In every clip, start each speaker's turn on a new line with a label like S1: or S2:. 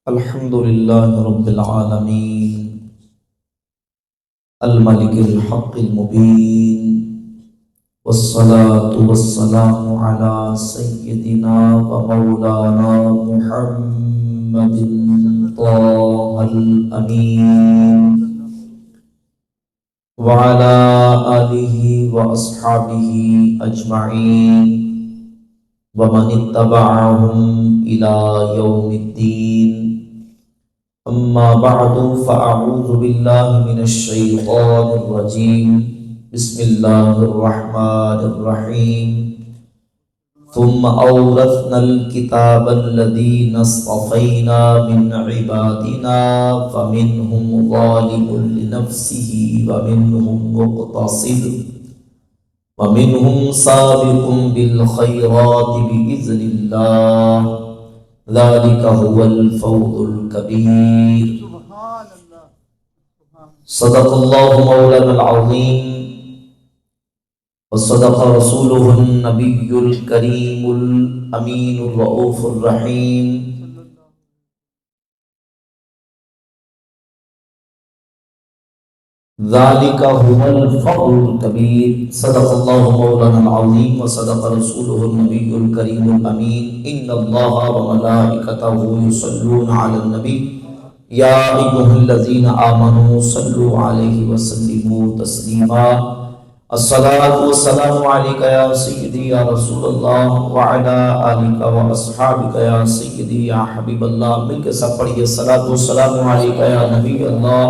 S1: الحمد لله رب العالمين الملك الحق المبين والصلاة والسلام على سيدنا ومولانا محمد طه الأمين وعلى آله وأصحابه أجمعين ومن اتبعهم إلى يوم الدين. أما بعد فأعوذ بالله من الشيطان الرجيم. بسم الله الرحمن الرحيم. ثم أورثنا الكتاب الذين اصطفينا من عبادنا فمنهم ظالم لنفسه ومنهم مقتصد ومنهم سابق بالخيرات بإذن الله ذلك هو الفوز الكبير. صدق الله مولانا العظيم وصدق رسوله النبي الكريم الأمين الرؤوف الرحيم. ذلك هو الفضل الكبير. صدق الله مولانا العظيم وصدق رسوله النبي الكريم الأمين. إن الله وملائكته يصلون على النبي يا أيها الذين آمنوا صلوا عليه وسلموا تسليما. الصلاة والسلام عليك يا سيدي يا رسول الله وعلى آلك وأصحابك يا سيدي يا حبيب الله. مل کے سب پڑھیے الصلاة والسلام عليك يا نبي الله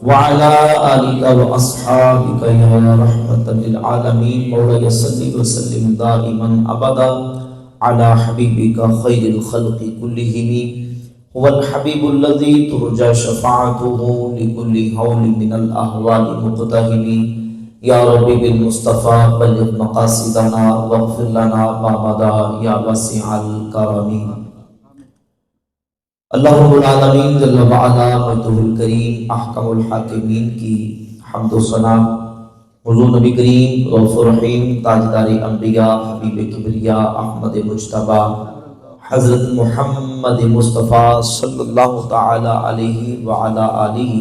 S1: وعلى آلك وأصحابك يا رحمة للعالمين. مولاي صل وسلم دائما أبدا على حبيبك خير الخلق كلهم. هو الحبيب الذي ترجى شفاعته لكل هول من الأهوال مقتهم. يا ربي بالمصطفى بلغ مقاصدنا واغفر لنا ما مضى يا واسع الكرم. اللہ رب العالمین جل وعلا مجدہ الکریم احکم الحاکمین کی حمد و ثنا حضور نبی کریم رؤوف الرحیم تاجدار انبیاء حبیب کبریا احمد مجتبی حضرت محمد مصطفیٰ صلی اللہ تعالی علیہ وعلا آلہ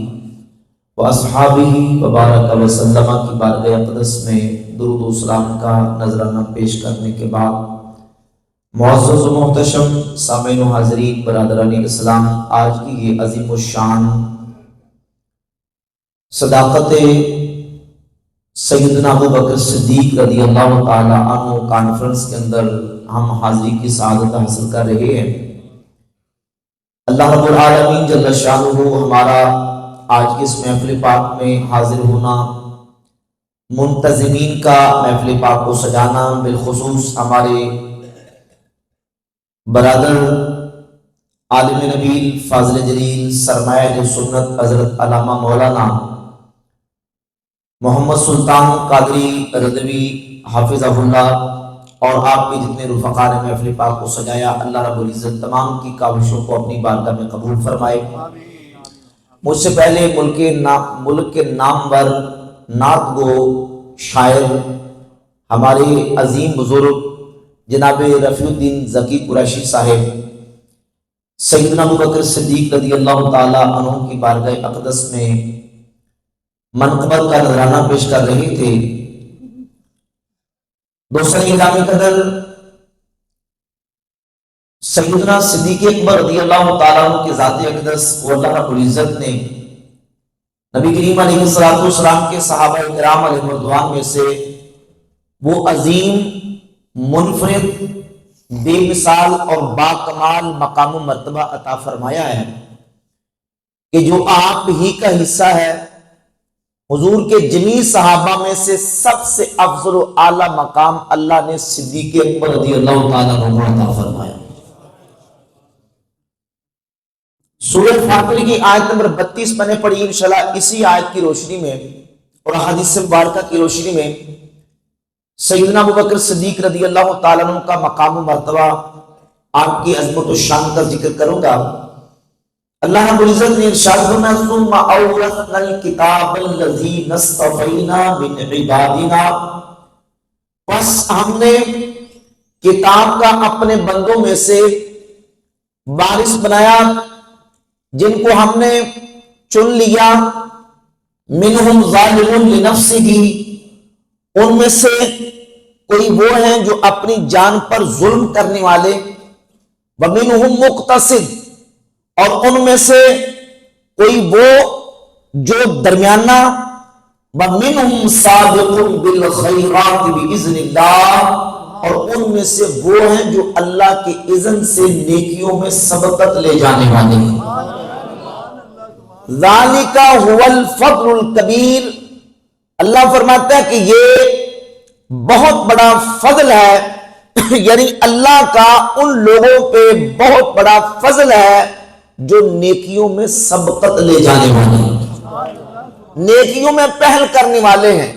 S1: و اصحابہ وبارک وسلم کی بارگاہ اقدس میں درود و سلام کا نذرانہ پیش کرنے کے بعد معزز و محتشم سامعین و حاضرین برادران اسلام، آج کی یہ عظیم الشان صداقت سیدنا ابو بکر صدیق رضی اللہ تعالی عنہ کانفرنس کے اندر ہم حاضری کی سعادت حاصل کر رہے ہیں. اللہ رب العالمین جل شانہ ہمارا آج کی اس محفل پاک میں حاضر ہونا، منتظمین کا محفل پاک کو سجانا، بالخصوص ہمارے برادر عالم نبیل فاضل جلیل سرمایہ سنت حضرت علامہ مولانا محمد سلطان قادری رضوی حافظہ اللہ اور آپ کے جتنے رفقا نے محفل پاک کو سجایا، اللہ رب العزت تمام کی کاوشوں کو اپنی بارگاہ میں قبول فرمائے. مجھ سے پہلے ملک کے نامور نعت گو شاعر ہمارے عظیم بزرگ جناب رفیع الدین ذکی قریشی صاحب سیدنا ابو بکر صدیق رضی اللہ تعالی عنہ کی بارگاہ اقدس میں منقبت کا نذرانہ پیش کر رہے تھے. دوسرے نظام قدر سیدنا صدیق اکبر رضی اللہ تعالیٰ عنہ کی ذات اقدس و اللہ رب العزت نے نبی کریم علیہ السلام کے صحابہ کرام علیہ رضوان میں سے وہ عظیم منفرد بے مثال اور با کمال مقام و مرتبہ عطا فرمایا ہے کہ جو آپ ہی کا حصہ ہے. حضور کے جمیع صحابہ میں سے سب سے افضل و اعلیٰ مقام اللہ نے صدیق اکبر رضی اللہ تعالیٰ عنہ کو عطا فرمایا. سورہ فاتر کی آیت نمبر 32 میں نے پڑھی، انشاءاللہ اسی آیت کی روشنی میں اور حدیث مبارکہ کی روشنی میں سیدنا ابو بکر صدیق رضی اللہ تعالیٰ عنہ کا مقام و مرتبہ، آپ کی عظمت و شان کا ذکر کروں گا. اللہ رب العزت نے ارشاد فرمایا ثم اورثنا الکتاب الذین اصطفینا من عبادنا، پس ہم نے کتاب کا اپنے بندوں میں سے وارث بنایا، جن کو ہم نے چن لیا، منہم ظالم لنفسہ، ان میں سے کوئی وہ ہیں جو اپنی جان پر ظلم کرنے والے، ومنہم مقتصد، اور ان میں سے کوئی وہ جو درمیانہ، ومنہم سابق بالخیرات باذن اللہ، اور ان میں سے وہ ہیں جو اللہ کے اذن سے نیکیوں میں سبقت لے جانے والے ہیں۔ ذالک هو الفضل الکبیر، اللہ فرماتا ہے کہ یہ بہت بڑا فضل ہے، یعنی اللہ کا ان لوگوں پہ بہت بڑا فضل ہے جو نیکیوں میں سبقت لے جانے والے ہیں، نیکیوں میں پہل کرنے والے ہیں،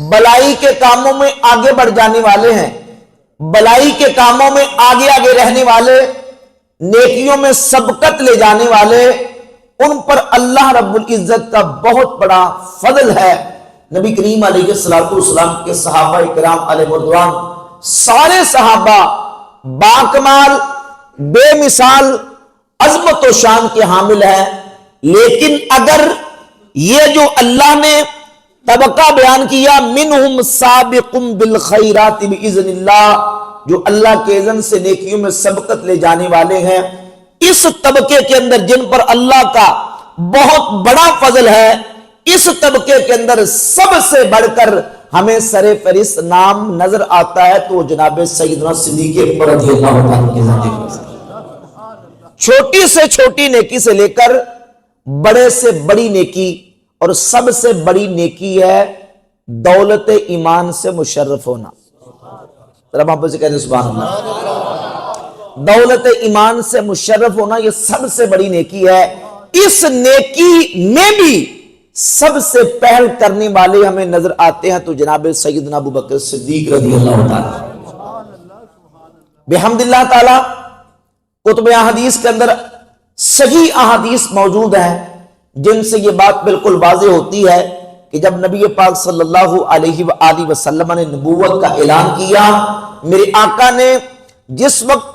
S1: بلائی کے کاموں میں آگے بڑھ جانے والے ہیں، بلائی کے کاموں میں آگے آگے رہنے والے، نیکیوں میں سبقت لے جانے والے، ان پر اللہ رب العزت کا بہت بڑا فضل ہے۔ نبی کریم علیہ السلام کے صحابہ کرام علیہ رضوان، سارے صحابہ باکمال بے مثال عظمت و شان کے حامل ہیں، لیکن اگر یہ جو اللہ نے طبقہ بیان کیا، منہم سابق بالخیرات باذن اللہ، جو اللہ کے اذن سے نیکیوں میں سبقت لے جانے والے ہیں، اس طبقے کے اندر جن پر اللہ کا بہت بڑا فضل ہے، اس طبقے کے اندر سب سے بڑھ کر ہمیں سر فہرست نام نظر آتا ہے تو جناب سیدنا صدیق اکبر رضی اللہ عنہ کے ذات، چھوٹی سے چھوٹی نیکی سے لے کر بڑے سے بڑی نیکی، اور سب سے بڑی نیکی ہے دولت ایمان سے مشرف ہونا۔ ذرا محبت سے کہتے ہیں سبحان اللہ۔ دولت ایمان سے مشرف ہونا یہ سب سے بڑی نیکی ہے۔ اس نیکی میں بھی سب سے پہل کرنے والے ہمیں نظر آتے ہیں تو جناب سیدنا ابوبکر صدیق رضی اللہ تعالی بحمد اللہ تعالی۔ کتب احادیث کے اندر صحیح احادیث موجود ہیں جن سے یہ بات بالکل واضح ہوتی ہے کہ جب نبی پاک صلی اللہ علیہ وآلہ وسلم نے نبوت کا اعلان کیا، میرے آقا نے جس وقت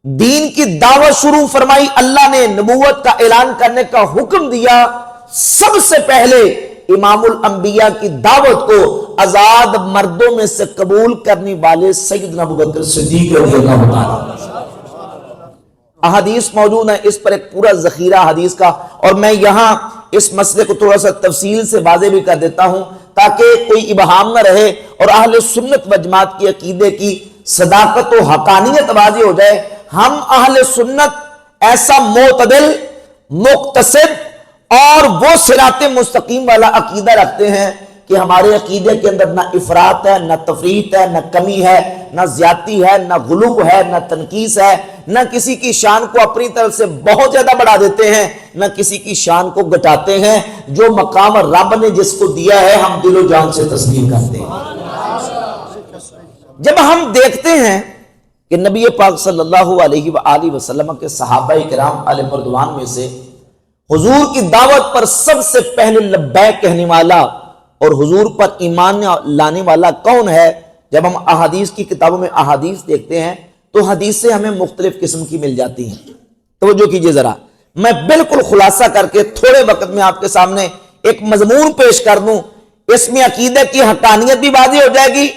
S1: دین کی دعوت شروع فرمائی، اللہ نے نبوت کا اعلان کرنے کا حکم دیا، سب سے پہلے امام الانبیاء کی دعوت کو آزاد مردوں میں سے قبول کرنے والے سیدنا ابوبکر صدیق رضی اللہ عنہ۔ احادیث موجود ہیں، اس پر ایک پورا ذخیرہ حدیث کا، اور میں یہاں اس مسئلے کو تھوڑا سا تفصیل سے واضح بھی کر دیتا ہوں تاکہ کوئی ابہام نہ رہے اور اہل سنت و جماعت کی عقیدے کی صداقت و حقانیت واضح ہو جائے۔ ہم اہل سنت ایسا معتدل، مقتصد اور وہ صراط مستقیم والا عقیدہ رکھتے ہیں کہ ہمارے عقیدے کے اندر نہ افراط ہے، نہ تفریط ہے، نہ کمی ہے، نہ زیادتی ہے، نہ غلو ہے، نہ تنقیص ہے، نہ کسی کی شان کو اپنی طرف سے بہت زیادہ بڑھا دیتے ہیں، نہ کسی کی شان کو گھٹاتے ہیں۔ جو مقام رب نے جس کو دیا ہے ہم دل و جان سے تسلیم کرتے ہیں۔ جب ہم دیکھتے ہیں کہ نبی پاک صلی اللہ علیہ وآلہ وسلم کے صحابہ کرام علیہ رضوان میں سے حضور کی دعوت پر سب سے پہلے لبیک کہنے والا اور حضور پر ایمان لانے والا کون ہے، جب ہم احادیث کی کتابوں میں احادیث دیکھتے ہیں تو حدیثیں ہمیں مختلف قسم کی مل جاتی ہیں۔ توجہ کیجئے ذرا، میں بالکل خلاصہ کر کے تھوڑے وقت میں آپ کے سامنے ایک مضمون پیش کر دوں، اس میں عقیدہ کی حقانیت بھی واضح ہو جائے گی،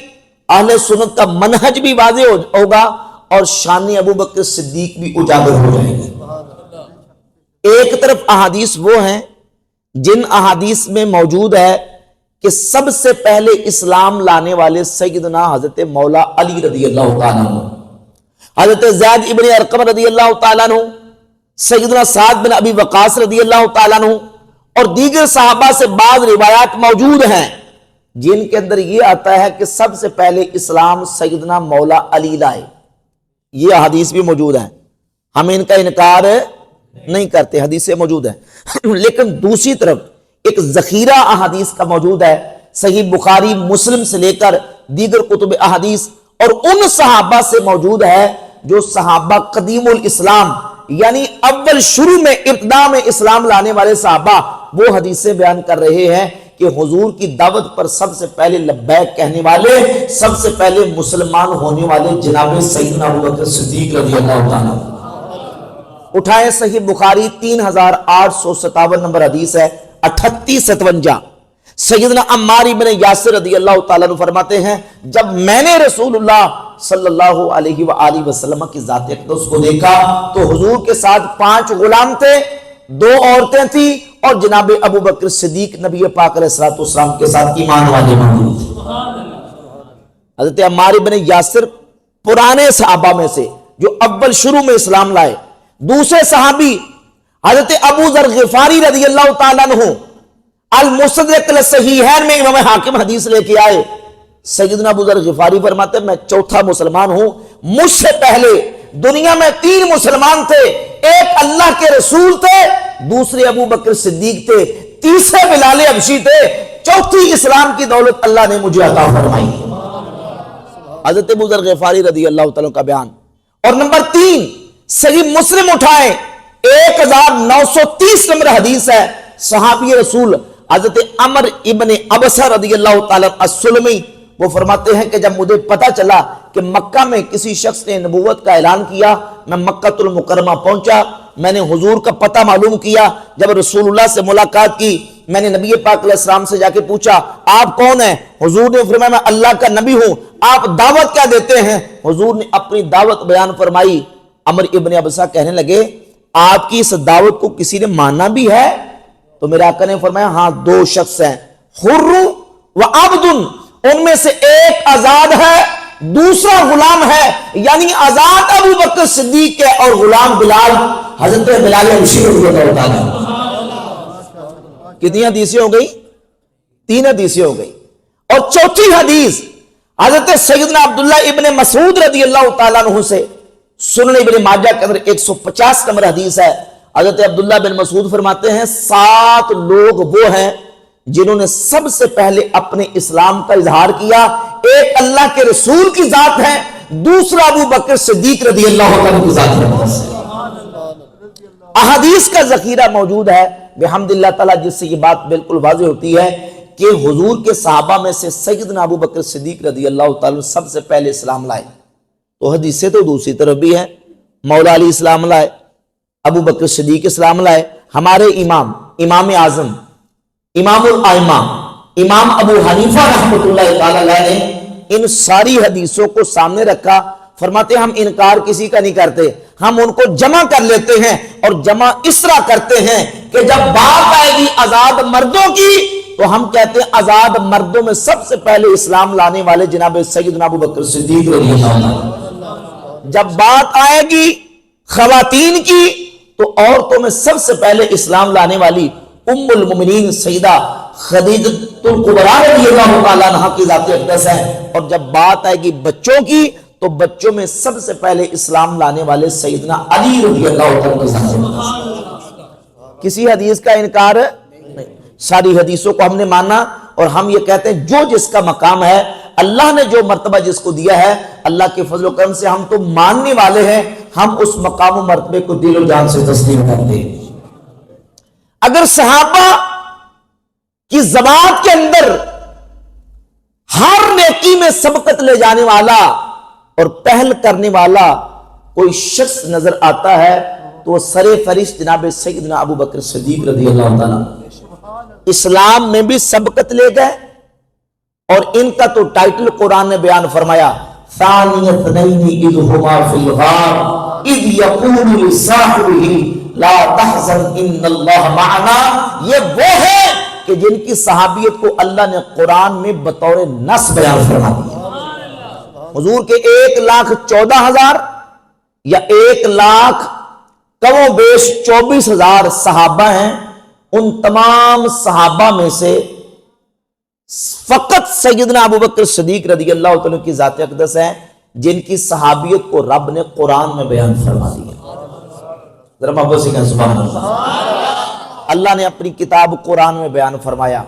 S1: اہل سنت کا منہج بھی واضح ہوگا، اور شان ابوبکر صدیق بھی اجاگر ہو جائے گی۔ ایک طرف احادیث وہ ہیں جن احادیث میں موجود ہے کہ سب سے پہلے اسلام لانے والے سیدنا حضرت مولا علی رضی اللہ تعالیٰ عنہ، حضرت زید ابن ارقم رضی اللہ تعالیٰ عنہ، سیدنا سعد بن ابی وقاص رضی اللہ تعالیٰ عنہ، اور دیگر صحابہ سے بعض روایات موجود ہیں جن کے اندر یہ آتا ہے کہ سب سے پہلے اسلام سیدنا مولا علی لائے۔ یہ حدیث بھی موجود ہیں، ہم ان کا انکار نہیں کرتے، حدیثیں موجود ہیں، لیکن دوسری طرف ایک ذخیرہ احادیث کا موجود ہے، صحیح بخاری مسلم سے لے کر دیگر کتب احادیث، اور ان صحابہ سے موجود ہے جو صحابہ قدیم الاسلام، یعنی اول شروع میں ابتدا میں اسلام لانے والے صحابہ، وہ حدیثیں بیان کر رہے ہیں کہ حضور کی دعوت پر سب سے پہلے لبیک کہنے والے، سب سے پہلے مسلمان ہونے والے جناب سیدنا ابوبکر صدیق رضی اللہ تعالیٰ۔ اٹھائیں صحیح بخاری 3857 نمبر حدیث ہے 3857. سیدنا عمار ابن یاسر رضی اللہ تعالیٰ عنہ فرماتے ہیں جب میں نے رسول اللہ صلی اللہ علیہ وآلہ وسلم کی ذات اقدس کو دیکھا تو حضور کے ساتھ 5 غلام تھے، 2 عورتیں تھیں اور جناب ابو بکر صدیق نبی پاک علیہ الصلوۃ والسلام کے ساتھ ایمان والے موجود تھے. حضرت عمار ابن یاسر پرانے صحابہ میں سے جو اول شروع میں اسلام لائے. دوسرے صحابی حضرت ابو ذر غفاری رضی اللہ تعالیٰ عنہ المستدرک الصحیحین میں امام حاکم حدیث لے کے آئے. سیدنا ابو ذر غفاری فرماتے ہیں میں چوتھا مسلمان ہوں، مجھ سے پہلے دنیا میں 3 مسلمان تھے، ایک اللہ کے رسول تھے، دوسرے ابو بکر صدیق تھے، تیسرے بلال حبشی تھے، چوتھی اسلام کی دولت اللہ نے مجھے عطا فرمائی. حضرت ابو ذر غفاری رضی اللہ تعالیٰ کا بیان. اور نمبر 3 صحیح مسلم اٹھائیں 1930 نمبر حدیث ہے. صحابی رسول حضرت عمر ابن ابسہ رضی اللہ تعالیٰ السلمی وہ فرماتے ہیں کہ جب مجھے پتا چلا کہ مکہ میں کسی شخص نے نبوت کا اعلان کیا، میں مکہ المکرمہ پہنچا، میں نے حضور کا پتہ معلوم کیا. جب رسول اللہ سے ملاقات کی میں نے نبی پاک علیہ السلام سے جا کے پوچھا آپ کون ہیں؟ حضور نے فرمایا میں اللہ کا نبی ہوں. آپ دعوت کیا دیتے ہیں؟ حضور نے اپنی دعوت بیان فرمائی. عمر ابن ابسہ کہنے لگے آپ کی اس دعوت کو کسی نے ماننا بھی ہے؟ تو میرے آقا نے فرمایا ہاں 2 شخص ہیں، حر و عبد، ان میں سے ایک آزاد ہے دوسرا غلام ہے، یعنی آزاد ابو بکر صدیق کے اور غلام بلال حضرت بلال حبشی رضی اللہ تعالیٰ. کتنی حدیثیں ہو گئی؟ 3 حدیثیں ہو گئی. اور چوتھی حدیث حضرت سیدنا عبداللہ ابن مسعود رضی اللہ تعالیٰ عنہ سے سنن ابن ماجہ کے اندر 150 نمبر حدیث ہے. حضرت عبداللہ بن مسعود فرماتے ہیں 7 لوگ وہ ہیں جنہوں نے سب سے پہلے اپنے اسلام کا اظہار کیا. ایک اللہ کے رسول کی ذات ہے، دوسرا ابو بکر صدیق رضی اللہ عنہ کی ذات ہے. احادیث کا ذخیرہ موجود ہے بحمد اللہ تعالیٰ، جس سے یہ بات بالکل واضح ہوتی ہے کہ حضور کے صحابہ میں سے سیدنا ابو بکر صدیق رضی اللہ تعالیٰ سب سے پہلے اسلام لائے. تو حدیثیں تو دوسری طرف بھی ہیں، مولا علی اسلام لائے، ابو بکر صدیق اسلام لائے، ہمارے امام اعظم امام الائمہ امام ابو حنیفہ رحمۃ اللہ تعالی علیہ نے ان ساری حدیثوں کو سامنے رکھا. فرماتے ہم انکار کسی کا نہیں کرتے، ہم ان کو جمع کر لیتے ہیں اور جمع اس طرح کرتے ہیں کہ جب بات آئے گی آزاد مردوں کی تو ہم کہتے ہیں آزاد مردوں میں سب سے پہلے اسلام لانے والے جناب سیدنا ابو بکر صدیق رضی اللہ عنہ. جب بات آئے گی خواتین کی تو عورتوں میں سب سے پہلے اسلام لانے والی ام المؤمنین سیدہ خدیجہ الکبریٰ رضی اللہ تعالیٰ عنہا کی ذات اقدس ہے. اور جب بات آئے گی بچوں کی تو بچوں میں سب سے پہلے اسلام لانے والے سیدنا علی رضی اللہ تعالیٰ. کسی حدیث کا انکار نہیں، ساری حدیثوں کو ہم نے مانا اور ہم یہ کہتے ہیں جو جس کا مقام ہے، اللہ نے جو مرتبہ جس کو دیا ہے، اللہ کے فضل و کرم سے ہم تو ماننے والے ہیں، ہم اس مقام و مرتبے کو دل و جان سے تسلیم کرتے ہیں. اگر صحابہ کی زبان کے اندر ہر نیکی میں سبقت لے جانے والا اور پہل کرنے والا کوئی شخص نظر آتا ہے تو وہ سر فہرست جناب سیدنا ابو بکر صدیق رضی اللہ تعالیٰ اسلام میں بھی سبقت لے گئے. اور ان کا تو ٹائٹل قرآن نے بیان فرمایا ثانی اثنین اذ ہما فی الغار اذ یقول لصاحبہ لا تحزن ان اللہ معنا. یہ وہ ہے کہ جن کی صحابیت کو اللہ نے قرآن میں بطور نص بیان فرما دیا. حضور کے 1,14,000 یا 1,00,000 کم و بیش 24,000 صحابہ ہیں. ان تمام صحابہ میں سے فقط سیدنا ابو بکر صدیق رضی اللہ تعالیٰ کی ذات اقدس ہے جن کی صحابیت کو رب نے قرآن میں بیان فرما دیا. ذرا محبت سے کہیں سبحان اللہ. اللہ نے اپنی کتاب قرآن میں بیان فرمایا.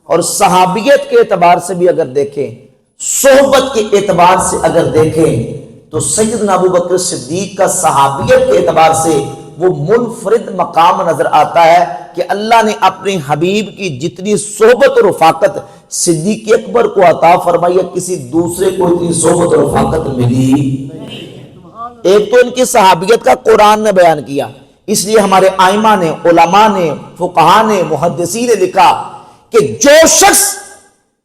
S1: اور صحابیت کے اعتبار سے بھی اگر دیکھیں، صحبت کے اعتبار سے اگر دیکھیں تو سیدنا ابو بکر صدیق کا صحابیت کے اعتبار سے وہ منفرد مقام نظر آتا ہے کہ اللہ نے اپنے حبیب کی جتنی صحبت اور رفاقت صدیق اکبر کو عطا فرمائی ہے کسی دوسرے کو اتنی صحبت اور رفاقت ملی. ایک تو ان کی صحابیت کا قرآن نے بیان کیا، اس لیے ہمارے ائمہ نے، علماء نے، فقہاء نے، محدثین نے لکھا کہ جو شخص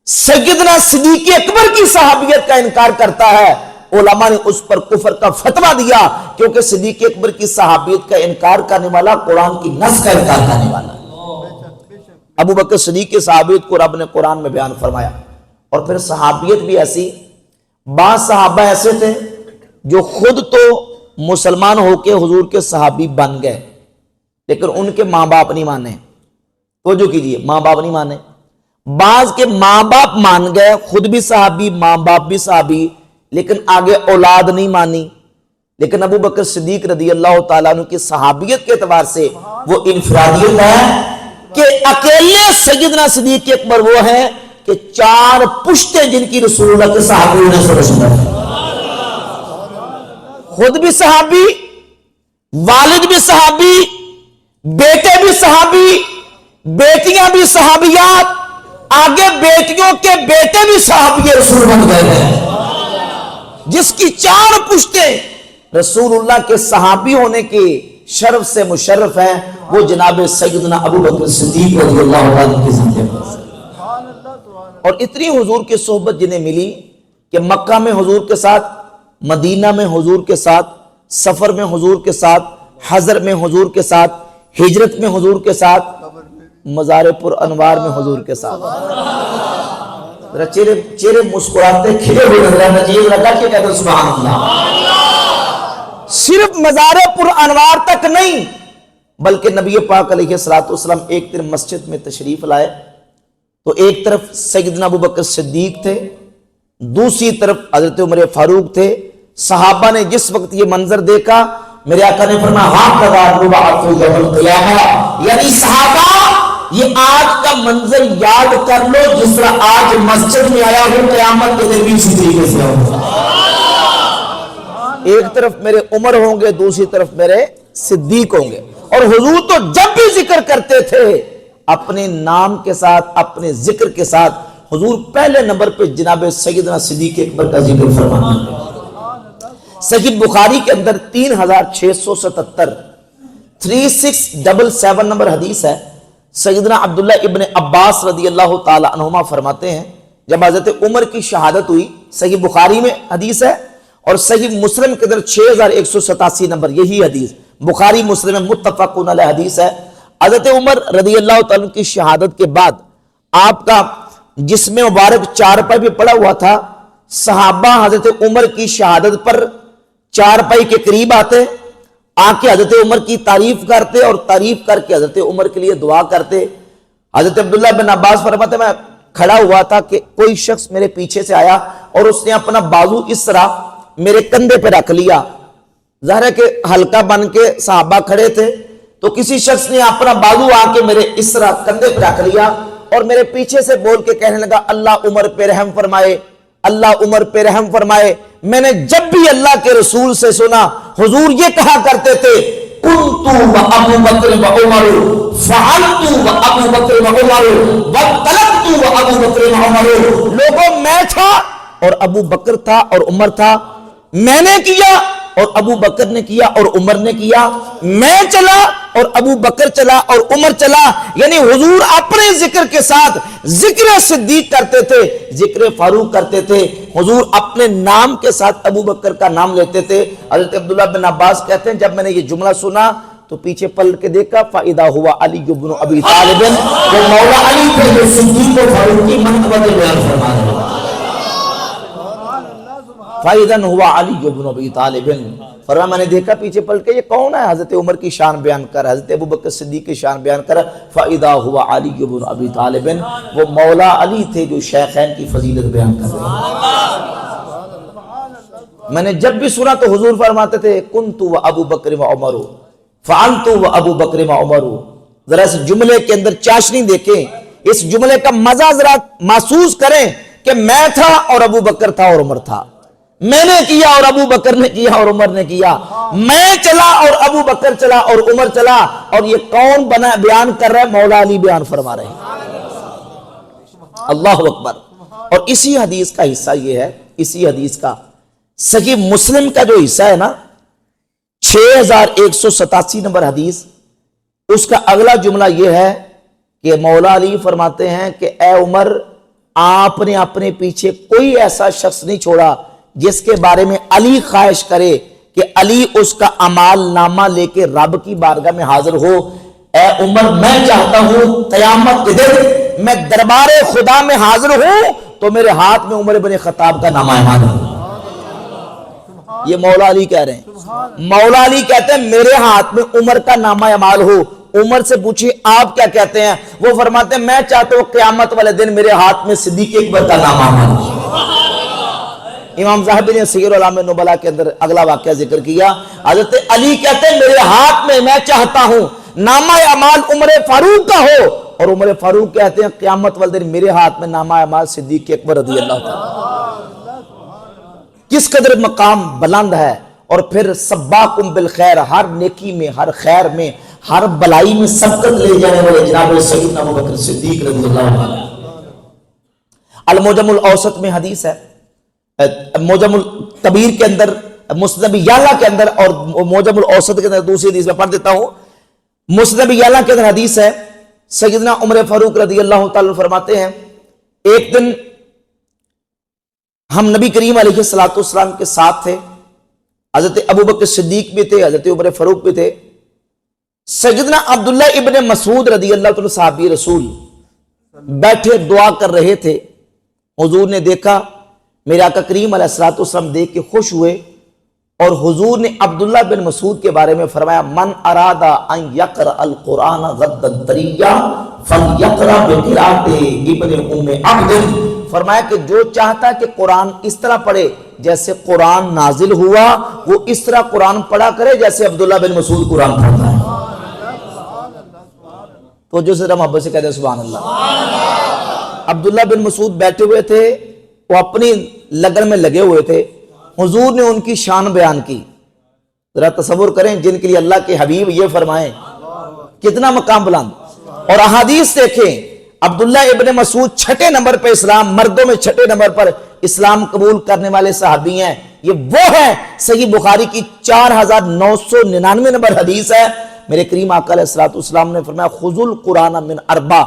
S1: سیدنا صدیق اکبر کی صحابیت کا انکار کرتا ہے، علماء نے اس پر کفر کا فتویٰ دیا، کیونکہ صدیق اکبر کی صحابیت کا انکار کرنے والا قرآن کی نص کا انکار کرنے والا ہے۔ ابو بکر صدیق کی صحابیت کو رب نے قرآن میں بیان فرمایا۔ اور پھر صحابیت بھی ایسی، بعض صحابہ ایسے تھے جو خود تو مسلمان ہو کے حضور کے صحابی بن گئے، لیکن ان کے ماں باپ نہیں مانے۔ توجہ کیجئے، ماں باپ نہیں مانے۔ بعض کے ماں باپ مان گئے، خود بھی صحابی، ماں باپ بھی صحابی، لیکن آگے اولاد نہیں مانی۔ لیکن ابو بکر صدیق رضی اللہ تعالیٰ عنہ کی صحابیت کے اعتبار سے وہ انفرادیت ہے کہ اکیلے سیدنا صدیق اکبر وہ ہیں کہ 4 پشتیں جن کی رسول اللہ کے صحابیوں نے سرشدہ ہے، خود بھی صحابی، والد بھی صحابی، بیٹے بھی صحابی، بیٹیاں بھی صحابیات، آگے بیٹیوں کے بیٹے بھی صحابی رسول بن گئے ہیں۔ جس کی 4 پشتیں رسول اللہ کے صحابی ہونے کی شرف سے مشرف ہیں، وہ جناب سیدنا ابو بکر صدیق رضی اللہ عنہ کی زندگی میں۔ اور اتنی حضور کی صحبت جنہیں ملی کہ مکہ میں حضور کے ساتھ، مدینہ میں حضور کے ساتھ، سفر میں حضور کے ساتھ، حضر میں حضور کے ساتھ، ہجرت میں حضور کے ساتھ، مزار پر انوار میں حضور کے ساتھ۔ چہرے مسکراتے کھلے ہوئے نظر آنا چاہیے، لگا کہ کہتے سبحان اللہ۔ صرف مزار پر انوار تک نہیں، بلکہ نبی پاک علیہ السلام ایک دن مسجد میں تشریف لائے تو ایک طرف سیدنا ابو بکر صدیق تھے، دوسری طرف حضرت عمر فاروق تھے۔ صحابہ نے جس وقت یہ منظر دیکھا، میرے آقا نے فرمایا ہاں کذا نبعث یوم القیامہ، یعنی صحابہ یہ آج کا منظر یاد کر لو، جس طرح آج مسجد میں آیا ہوں قیامت کے دن بھی اسی طریقے سے آؤں گا۔ ایک طرف میرے عمر ہوں گے، دوسری طرف میرے صدیق ہوں گے۔ اور حضور تو جب بھی ذکر کرتے تھے اپنے نام کے ساتھ، اپنے ذکر کے ساتھ، حضور پہلے نمبر پہ جناب سیدنا صدیق اکبر کا ذکر فرماتے ہیں۔ صحیح بخاری کے اندر 3677 3677 نمبر حدیث ہے۔ سیدنا عبداللہ ابن عباس رضی اللہ تعالی عنہما فرماتے ہیں جب حضرت عمر کی شہادت ہوئی، صحیح بخاری میں حدیث ہے اور صحیح مسلم کے اندر 6187 نمبر یہی حدیث، بخاری مسلم میں متفقون علیہ حدیث ہے۔ حضرت عمر رضی اللہ تعالیٰ کی شہادت کے بعد آپ کا جسم مبارک چارپائی پہ پڑا ہوا تھا۔ صحابہ حضرت عمر کی شہادت پر چارپائی کے قریب آتے، آ کے حضرت عمر کی تعریف کرتے اور تعریف کر کے حضرت عمر کے لیے دعا کرتے۔ حضرت عبداللہ بن عباس فرماتے میں کھڑا ہوا تھا کہ کوئی شخص میرے پیچھے سے آیا اور اس نے اپنا بازو اس طرح میرے کندھے پہ رکھ لیا۔ ظاہر ہے کہ ہلکا بن کے صحابہ کھڑے تھے، تو کسی شخص نے اپنا بازو آ کے میرے اس طرح کندھے پہ رکھ لیا اور میرے پیچھے سے بول کے کہنے لگا اللہ عمر پہ رحم فرمائے، اللہ عمر پہ رحم فرمائے۔ میں نے جب بھی اللہ کے رسول سے سنا حضور یہ کہا کرتے تھے کنتو و ابو بکر و عمر فعلتو و ابو بکر و عمر وطلبتو و ابو بکر و عمر، لوگوں میں تھا اور ابو بکر تھا اور عمر تھا، میں نے کیا اور ابو بکر نے کیا اور عمر نے کیا، میں چلا اور ابو بکر چلا اور عمر چلا۔ یعنی حضور اپنے ذکر کے ساتھ ذکر صدیق کرتے تھے، ذکر فاروق کرتے تھے، حضور اپنے نام کے ساتھ ابو بکر کا نام لیتے تھے۔ حضرت عبداللہ بن عباس کہتے ہیں جب میں نے یہ جملہ سنا تو پیچھے پلٹ کے دیکھا فَإِذَا هُوَ عَلِيُّ بْنُ أَبِي طَالِبٍ، وہ مولا علی تھے جو صدیق و فاروق کی منقبت بیان فرما رہے ہیں۔ فَإِذَا هُوَ عَلِيُّ بْنُ أَبِي طَالِبٍ، فرمایا میں نے دیکھا پیچھے پلٹ کے یہ کون ہے؟ حضرت عمر کی شان بیان کر، حضرت ابو بکر صدیق کی شان بیان کر۔ فَإِذَا هُوَ عَلِيُّ بْنُ أَبِي طَالِبٍ، وہ مولا علی تھے جو شیخین کی فضیلت بیان کر رہے ہیں۔ میں نے جب بھی سنا تو حضور فرماتے تھے کنتو و ابو بکر و عمر فعلتو و ابو بکر و عمر۔ ذرا اس جملے کے اندر چاشنی دیکھیں، اس جملے کا مزہ ذرا محسوس کریں کہ میں تھا اور ابو بکر تھا اور عمر تھا، میں نے کیا اور ابو بکر نے کیا اور عمر نے کیا، میں چلا اور ابو بکر چلا اور عمر چلا۔ اور یہ کون بنا بیان کر رہا ہے؟ مولا علی بیان فرما رہے ہیں۔ اللہ اکبر۔ اور اسی حدیث کا حصہ یہ ہے، اسی حدیث کا صحیح مسلم کا جو حصہ ہے نا، 6187 نمبر حدیث، اس کا اگلا جملہ یہ ہے کہ مولا علی فرماتے ہیں کہ اے عمر، آپ نے اپنے پیچھے کوئی ایسا شخص نہیں چھوڑا جس کے بارے میں علی خواہش کرے کہ علی اس کا اعمال نامہ لے کے رب کی بارگاہ میں حاضر ہو۔ اے عمر، میں چاہتا ہوں قیامت کے دن میں دربار خدا میں حاضر ہوں تو میرے ہاتھ میں عمر بن خطاب کا نامہ اعمال ہو۔ یہ مولا علی کہہ رہے ہیں، مولا علی کہتے ہیں میرے ہاتھ میں عمر کا نامہ اعمال ہو۔ عمر سے پوچھیے آپ کیا کہتے ہیں؟ وہ فرماتے ہیں میں چاہتا ہوں قیامت والے دن میرے ہاتھ میں صدیق اکبر کا نامہ اعمال ہو۔ امام ذہبی نے سیر اعلام نبلا کے اندر اگلا واقعہ ذکر کیا، حضرت علی کہتے ہیں میرے ہاتھ میں چاہتا ہوں نامہ اعمال عمر فاروق کا ہو، اور عمر فاروق کہتے ہیں قیامت والے دن میرے ہاتھ میں نامہ اعمال صدیق اکبر رضی اللہ تعالی۔ کس قدر مقام بلند ہے، اور پھر سباقم بالخیر، ہر نیکی میں، ہر خیر میں، ہر بلائی میں سبقت لے جانے والے جناب سیدنا ابوبکر صدیق رضی اللہ عنہ۔ المعجم الاوسط میں حدیث ہے، معجم الکبیر کے اندر، مسند یعلا کے اندر، اور معجم الاوسط کے اندر دوسری حدیث میں پڑھ دیتا ہوں۔ مسند یعلا کے اندر حدیث ہے، سیدنا عمر فاروق رضی اللہ تعالی فرماتے ہیں ایک دن ہم نبی کریم علیہ الصلوۃ والسلام کے ساتھ تھے، حضرت ابوبکر صدیق بھی تھے، حضرت عمر فاروق بھی تھے۔ سیدنا عبداللہ ابن مسعود رضی اللہ تعالی صحابی رسول بیٹھے دعا کر رہے تھے، حضور نے دیکھا، میرے آقا کریم علیہ الصلوۃ والسلام دیکھ کے خوش ہوئے، اور حضور نے عبداللہ بن مسعود کے بارے میں فرمایا من اراد ان یقرأ القرآن غدا طریا فلیقرأ بقراءۃ ابن ام عبد، فرمایا کہ جو چاہتا ہے کہ قرآن اس طرح پڑھے جیسے قرآن نازل ہوا، وہ اس طرح قرآن پڑھا کرے جیسے عبداللہ بن مسعود قرآن پڑھتا ہے۔ تو جو ذرا محبت سے کہتے ہیں سبحان اللہ۔ عبداللہ بن مسعود بیٹھے ہوئے تھے، وہ اپنی لگن میں لگے ہوئے تھے، حضور نے ان کی شان بیان کی۔ ذرا تصور کریں، جن کے لیے اللہ کے حبیب یہ فرمائیں، کتنا مقام بلند۔ اور احادیث دیکھیں، عبداللہ ابن مسعود چھٹے نمبر پہ اسلام، مردوں میں چھٹے نمبر پر اسلام قبول کرنے والے صحابی ہیں۔ یہ وہ ہیں، صحیح بخاری کی 4999 نمبر حدیث ہے، میرے کریم آقا علیہ الصلوۃ والسلام نے فرمایا خذوا القرآن من اربع،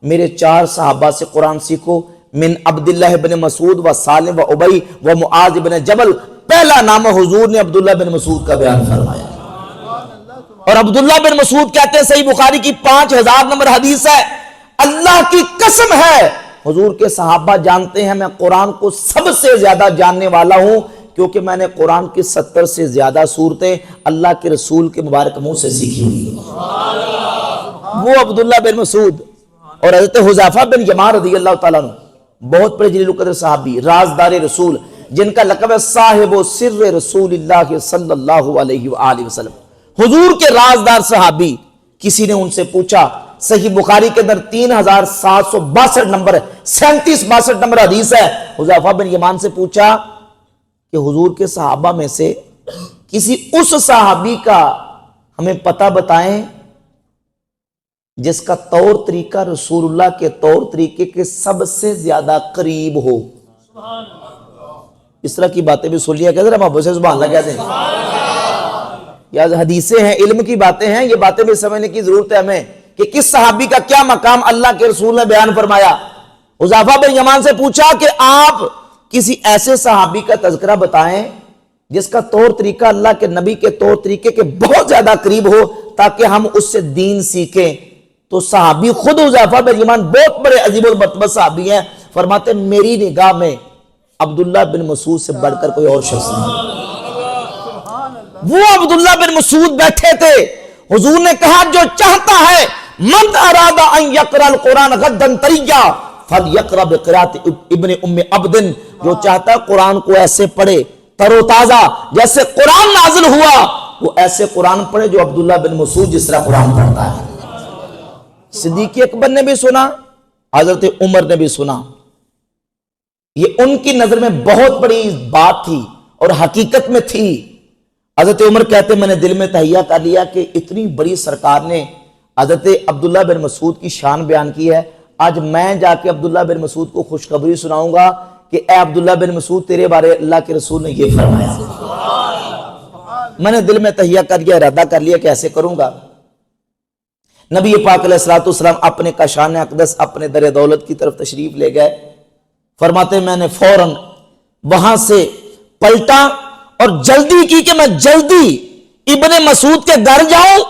S1: میرے 4 صحابہ سے قرآن سیکھو، من عبداللہ بن مسعود و سالم و ابی و معاذ بن جبل۔ پہلا نام حضور نے عبداللہ بن مسعود کا بیان فرمایا، اور عبداللہ بن مسعود کہتے ہیں صحیح بخاری کی 5000 نمبر حدیث ہے، اللہ کی قسم ہے حضور کے صحابہ جانتے ہیں میں قرآن کو سب سے زیادہ جاننے والا ہوں، کیونکہ میں نے قرآن کی 70 سے زیادہ صورتیں اللہ کے رسول کے مبارک منہ سے سیکھی ہوئی۔ وہ عبداللہ بن مسعود اور حضرت حذیفہ بن یمان رضی اللہ تعالیٰ عنہ، بہت بڑے جلیل القدر صحابی، رازدار رسول، جن کا لقب ہے صاحب سر رسول اللہ صلی اللہ علیہ وآلہ وسلم، حضور کے رازدار صحابی۔ کسی نے ان سے پوچھا، صحیح بخاری کے اندر 3762 نمبر 3762 نمبر حدیث ہے، حذیفہ بن یمان سے پوچھا کہ حضور کے صحابہ میں سے کسی اس صحابی کا ہمیں پتہ بتائیں جس کا طور طریقہ رسول اللہ کے طور طریقے کے سب سے زیادہ قریب ہو۔ اس طرح کی باتیں بھی سن لیا کہ ہم سبحان اللہ کہتے ہیں، یا حدیثیں ہیں، علم کی باتیں ہیں، یہ باتیں بھی سمجھنے کی ضرورت ہے ہمیں کہ کس صحابی کا کیا مقام اللہ کے رسول نے بیان فرمایا۔ حذیفہ بن یمان سے پوچھا کہ آپ کسی ایسے صحابی کا تذکرہ بتائیں جس کا طور طریقہ اللہ کے نبی کے طور طریقے کے بہت زیادہ قریب ہو تاکہ ہم اس سے دین سیکھیں۔ تو صحابی خود حذیفہ بن یمان بہت بڑے عظیم المرتبہ صحابی ہیں، فرماتے میری نگاہ میں عبداللہ بن مسعود سے بڑھ کر کوئی اور شخص نہیں۔ وہ عبداللہ بن مسعود بیٹھے تھے، حضور نے کہا جو چاہتا ہے من اراد ان یقرأ القرآن غدا طریا فلیقرأ بقراءۃ ابن ام عبد، جو چاہتا ہے قرآن کو ایسے پڑھے تر و تازہ جیسے قرآن نازل ہوا، وہ ایسے قرآن پڑھے جو عبداللہ بن مسعود جس طرح قرآن پڑھتا ہے۔ صدیق اکبر نے بھی سنا، حضرت عمر نے بھی سنا۔ یہ ان کی نظر میں بہت بڑی بات تھی اور حقیقت میں تھی۔ حضرت عمر کہتے میں نے دل میں تہیہ کر لیا کہ اتنی بڑی سرکار نے حضرت عبداللہ بن مسعود کی شان بیان کی ہے، آج میں جا کے عبداللہ بن مسعود کو خوشخبری سناؤں گا کہ اے عبداللہ بن مسعود تیرے بارے اللہ کے رسول نے یہ فرمایا۔ میں نے دل میں تہیہ کر لیا، ارادہ کر لیا کہ ایسے کروں گا۔ نبی پاک علیہ الصلوۃ والسلام اپنے کاشان اقدس اپنے در دولت کی طرف تشریف لے گئے۔ فرماتے میں نے فوراً وہاں سے پلٹا اور جلدی کی کہ میں جلدی ابن مسعود کے گھر جاؤں،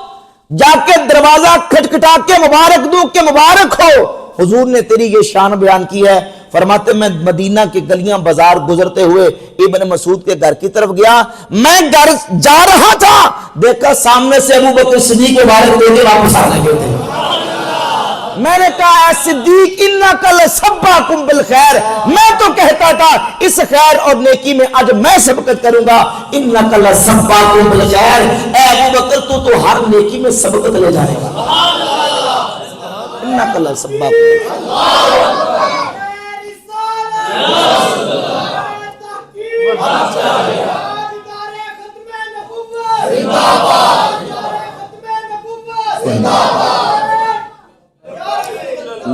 S1: جا کے دروازہ کھٹکھٹا کے مبارک دوں کہ مبارک ہو، حضور نے تیری یہ شان بیان کی ہے۔ فرماتے میں مدینہ کی گلیاں بازار گزرتے ہوئے ابن مسعود کے گھر کی طرف گیا، میں گھر جا رہا تھا، دیکھا سامنے سے ابو بکر صدیق مبارک دے کے واپس آ لگے تھے۔ میں نے کہا اے صدیق انک لسباکم بالخیر، میں تو کہتا تھا اس خیر اور نیکی میں آج میں سبقت کروں گا۔ انک لسباکم بالخیر، اے ابو بکر تو ہر نیکی میں سبقت لے جائے گا۔ انک لسباکم بالخیر۔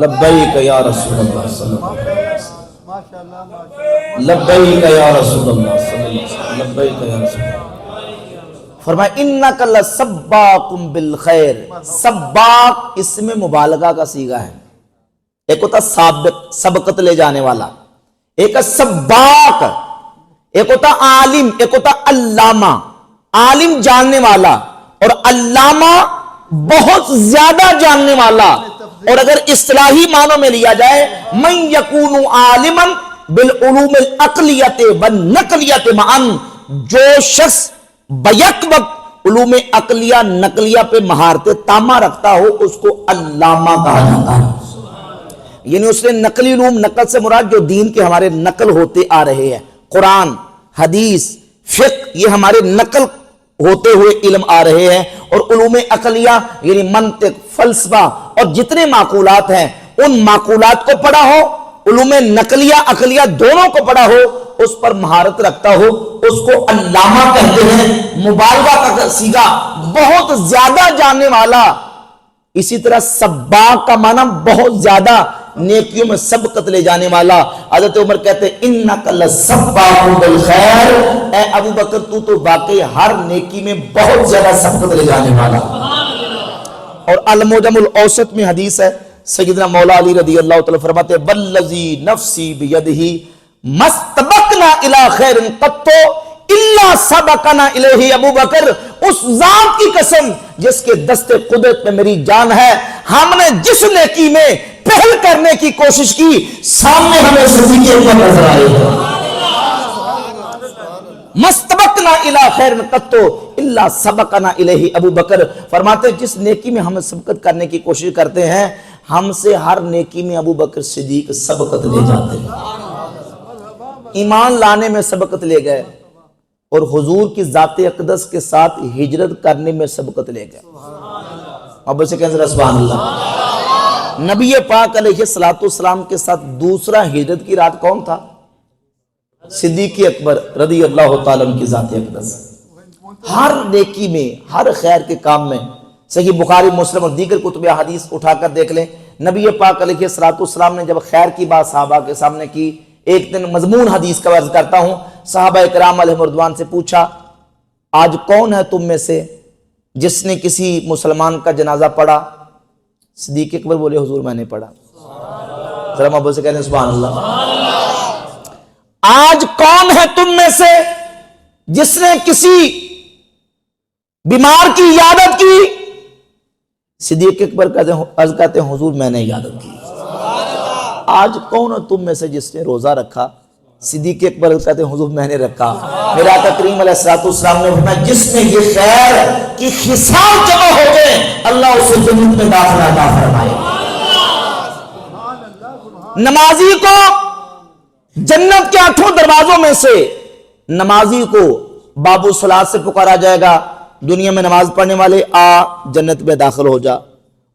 S1: لبیک یا رسول اللہ صلی اللہ علیہ وسلم، لبیک یا رسول اللہ صلی اللہ علیہ وسلم، لبیک یا رسول اللہ۔ فرمایا انک لسباکم بالخیر، سباق اس میں مبالغہ کا صیغہ ہے، ایک ہوتا سابق سبقت لے جانے والا، ایک سباق، ایک ہوتا عالم، ایک ہوتا علامہ۔ عالم جاننے والا اور علامہ بہت زیادہ جاننے والا، اور اگر اصطلاحی معنوں میں لیا جائے من یکون عالما بالعلوم العقلیت والنقلیت معا، جو شخص بیک وقت علوم عقلیہ نقلیہ پہ مہارت تامہ رکھتا ہو اس کو علامہ کہا جاتا ہے۔ یعنی اس نے نقلی علوم، نقل سے مراد جو دین کے ہمارے نقل ہوتے آ رہے ہیں، قرآن، حدیث، فقہ، یہ ہمارے نقل ہوتے ہوئے علم آ رہے ہیں، اور علوم عقلیہ یعنی منطق، فلسفہ اور جتنے معقولات ہیں ان معقولات کو پڑھا ہو، علوم نقلیہ عقلیہ دونوں کو پڑھا ہو، اس پر مہارت رکھتا ہو، اس کو علامہ کہتے ہیں۔ مبالغہ کا صیغہ بہت زیادہ جاننے والا۔ اسی طرح سباق کا معنی بہت زیادہ نیکیوں میں سبقت لے جانے والا۔ حضرت عمر کہتے ہیں انک لسباق بالخیر، اے ابو بکر تو واقعی ہر نیکی میں بہت زیادہ سبقت لے جانے والا۔ اور المعجم الاوسط میں حدیث ہے، سیدنا مولا علی رضی اللہ تعالی فرماتے ہیں والذی نفسی بیدہ مستبقنا الی خیر قط الا سبقنا الیہ ابو بکر، اس ذات کی قسم جس کے دست قدرت میں میری جان ہے، ہم نے جس نیکی میں پہل کرنے کی کوشش کی سامنے ہمیں صدیق اکبر نظر آئے ہیں۔ مستبقنا الی خیر قط الا سبقنا الیہ ابو بکر، فرماتے ہیں جس نیکی میں ہم سبقت کرنے کی کوشش کرتے ہیں ہم سے ہر نیکی میں ابو بکر صدیق سبقت لے جاتے ہیں۔ ایمان لانے میں سبقت لے گئے اور حضور کی ذات اقدس کے ساتھ ہجرت کرنے میں سبقت لے گئے۔ اب اسے کہتے ہیں سبحان اللہ۔ نبی پاک علیہ الصلوۃ والسلام کے ساتھ دوسرا ہجرت کی رات کون تھا؟ صدیق اکبر رضی اللہ تعالیٰ عنہ کی ذات اقدس۔ ہر نیکی میں، ہر خیر کے کام میں، صحیح بخاری مسلم اور دیگر کتب حدیث اٹھا کر دیکھ لیں، نبی پاک علیہ الصلوۃ والسلام نے جب خیر کی بات صحابہ کے سامنے کی، ایک دن مضمون حدیث کا عرض کرتا ہوں، صحابہ اکرام علیہ رضوان سے پوچھا آج کون ہے تم میں سے جس نے کسی مسلمان کا جنازہ پڑھا؟ صدیق اکبر بولے حضور میں نے پڑھا۔ ذرا محبت سے کہتے ہیں سبحان اللہ۔ آج کون ہے تم میں سے جس نے کسی بیمار کی عیادت کی؟ صدیق اکبر کہتے ہیں حضور میں نے عیادت کی۔ آج کون ہے تم میں سے جس نے روزہ رکھا؟ صدیق اکبر کہتے ہیں حضور میں نے رکھا۔ میرا آقا کریم علیہ الصلوۃ والسلام نے فرمایا جس میں یہ خیر کی خصال جمع ہو گئے اللہ اسے جنت میں داخلہ عطا فرمائے۔ نمازی کو جنت کے 8 دروازوں میں سے نمازی کو باب الصلاۃ سے پکارا جائے گا، دنیا میں نماز پڑھنے والے آ جنت میں داخل ہو جا۔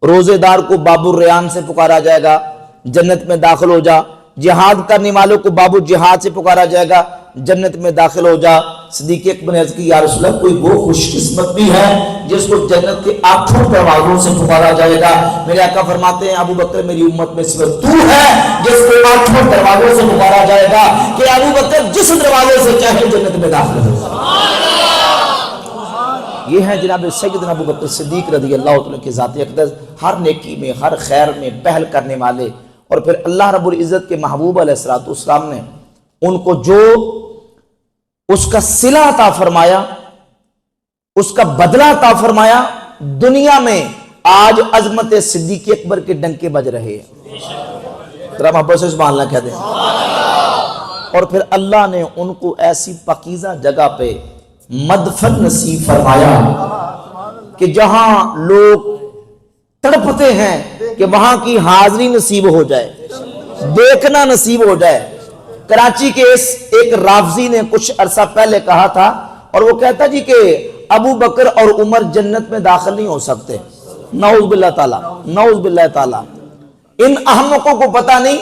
S1: روزے دار کو باب الریان سے پکارا جائے گا، جنت میں داخل ہو جا۔ جہاد کرنے والوں کو باب الجہاد سے پکارا جائے گا، جنت میں داخل ہو جا۔ صدیق اکبر نے عرض کی یا رسول اللہ کوئی وہ خوش قسمت بھی ہے جس کو جنت کے 8 دروازوں سے پکارا جائے گا؟ میرے آقا فرماتے ہیں ابو بکر میری امت میں صرف تو ہے جس کو 8 دروازوں سے پکارا جائے گا کہ ابو بکر جس دروازے سے چاہے جنت میں داخل ہو۔ یہ ہیں جناب سیدنا ابو بکر صدیق رضی اللہ عنہ کی ذات اقدس، ہر نیکی میں ہر خیر میں پہل کرنے والے، اور پھر اللہ رب العزت کے محبوب علیہ السلام نے ان کو جو اس کا صلہ عطا فرمایا، اس کا بدلہ عطا فرمایا، دنیا میں آج عظمت صدیق اکبر کے ڈنکے بج رہے ہیں۔ ذرا محبت سے سبحان اللہ کہہ دیں۔ اور پھر اللہ نے ان کو ایسی پاکیزہ جگہ پہ مدفن نصیب فرمایا کہ جہاں لوگ تڑپتے ہیں کہ وہاں کی حاضری نصیب ہو جائے، دیکھنا نصیب ہو جائے۔ کراچی کے ایک رافضی نے کچھ عرصہ پہلے کہا تھا، اور وہ کہتا جی کہ ابو بکر اور عمر جنت میں داخل نہیں ہو سکتے، نعوذ باللہ تعالی، نعوذ باللہ تعالی۔ ان احمقوں کو پتہ نہیں،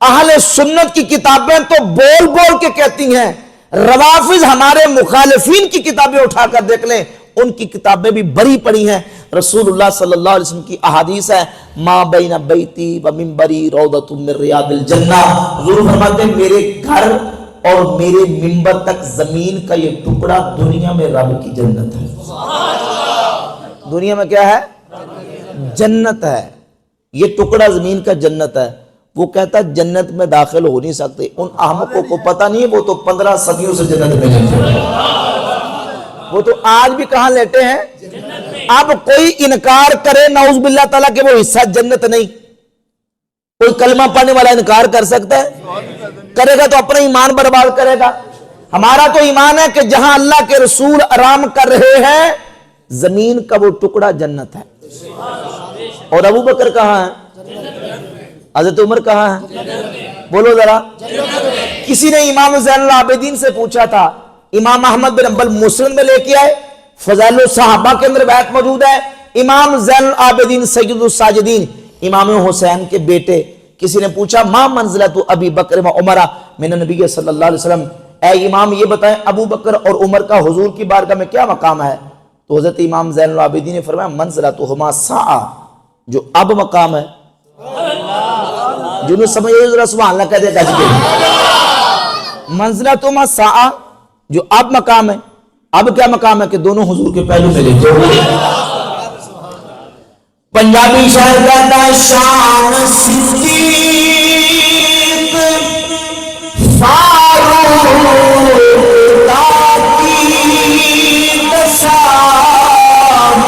S1: اہل سنت کی کتابیں تو بول بول کے کہتی ہیں، روافض ہمارے مخالفین کی کتابیں اٹھا کر دیکھ لیں، ان کی کتابیں بھی بری پڑی ہیں۔ رسول اللہ صلی اللہ علیہ وسلم کی احادیث ہے، ما بین بیتی و منبری روضۃ من ریاض الجنہ، حضور فرماتے ہیں میرے گھر اور میرے منبر تک زمین کا یہ ٹکڑا دنیا میں رب کی جنت ہے۔ دنیا میں کیا ہے؟ جنت ہے، یہ ٹکڑا زمین کا جنت ہے۔ وہ کہتا ہے جنت میں داخل ہو نہیں سکتے۔ ان احمقوں کو پتہ نہیں ہے، وہ تو 15 صدیوں سے جنت میں لیتے ہیں، وہ تو آج بھی کہاں لیٹے ہیں؟ اب کوئی انکار کرے نعوذ باللہ تعالیٰ کہ وہ حصہ جنت نہیں، کوئی کلمہ پڑھنے والا انکار کر سکتا ہے؟ کرے گا تو اپنا ایمان برباد کرے گا۔ ہمارا تو ایمان ہے کہ جہاں اللہ کے رسول آرام کر رہے ہیں، زمین کا وہ ٹکڑا جنت ہے۔ اور ابو بکر کہاں ہے؟ حضرت عمر کہاں ہے؟ بولو ذرا۔ کسی نے امام زین العابدین سے پوچھا تھا، امام احمد بن حنبل مسلم میں لے کے آئے، فضائل الصحابہ کے اندر روایت موجود ہے، امام زین العابدین سید الساجدین امام حسین کے بیٹے، کسی نے پوچھا ما منزلت ابی بکر و عمر من النبی صلی اللہ علیہ وسلم، اے امام یہ بتائیں ابو بکر اور عمر کا حضور کی بارگاہ میں کیا مقام ہے؟ تو حضرت امام زین العابدین نے فرمایا منزلتہما ساعہ، جو اب مقام ہے۔ جنہوں سمجھے ذرا سبحان اللہ کہہ دے گا جی، منزلتہما ساعہ، جو اب مقام ہے۔ اب کیا مقام ہے؟ کہ دونوں حضور کے پہلو میں لیتے ہوئے۔ پنجابی شاعر کہتا ہے شان صدیق فاروق کی دسام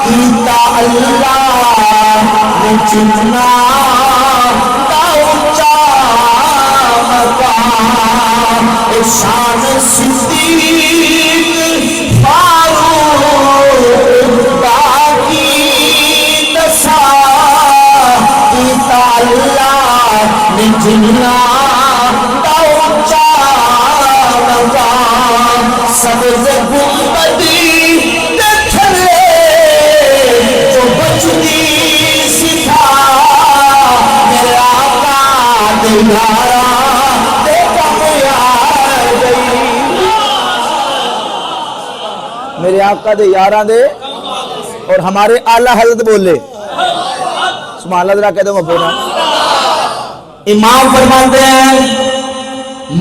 S1: کیتا اللہ نے چنا اونچا مقام، شان صدیق فاروق جنہ اونچا مقام، سبز گنبدی تے تھلے جو بچتی سکھا، میرے آقا دے یاراں دے کم آ گئی، میرے آقا دے یاراں دے، اور ہمارے اعلیٰ حضرت بولے سبحان اللہ ذرا کہہ دو مفہوم۔ امام فرماتے ہیں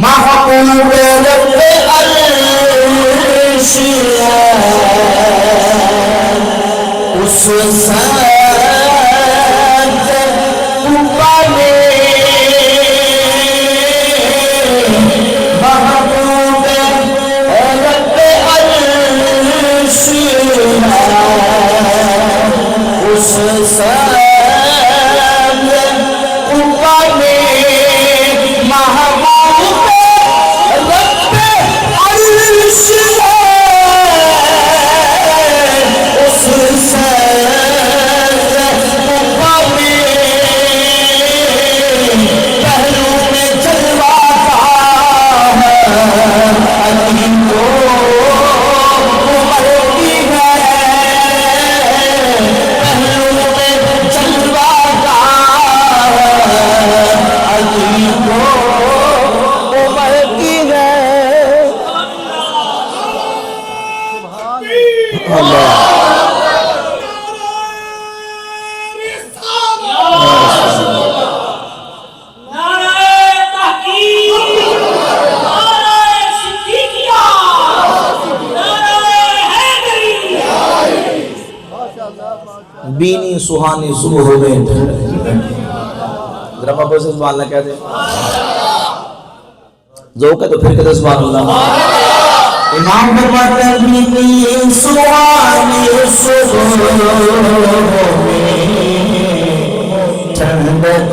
S1: محبوب رب عرش اس سجدہ میں، محبوب رب عرش اس سجدہ بینی سہانی صبح میں ذرا بابا سے سبحان اللہ کہتے ہیں ذوق ہے تو پھر کہتے سبحان اللہ امام فرماتے ہیں بینی سہانی صبح میں ٹھنڈک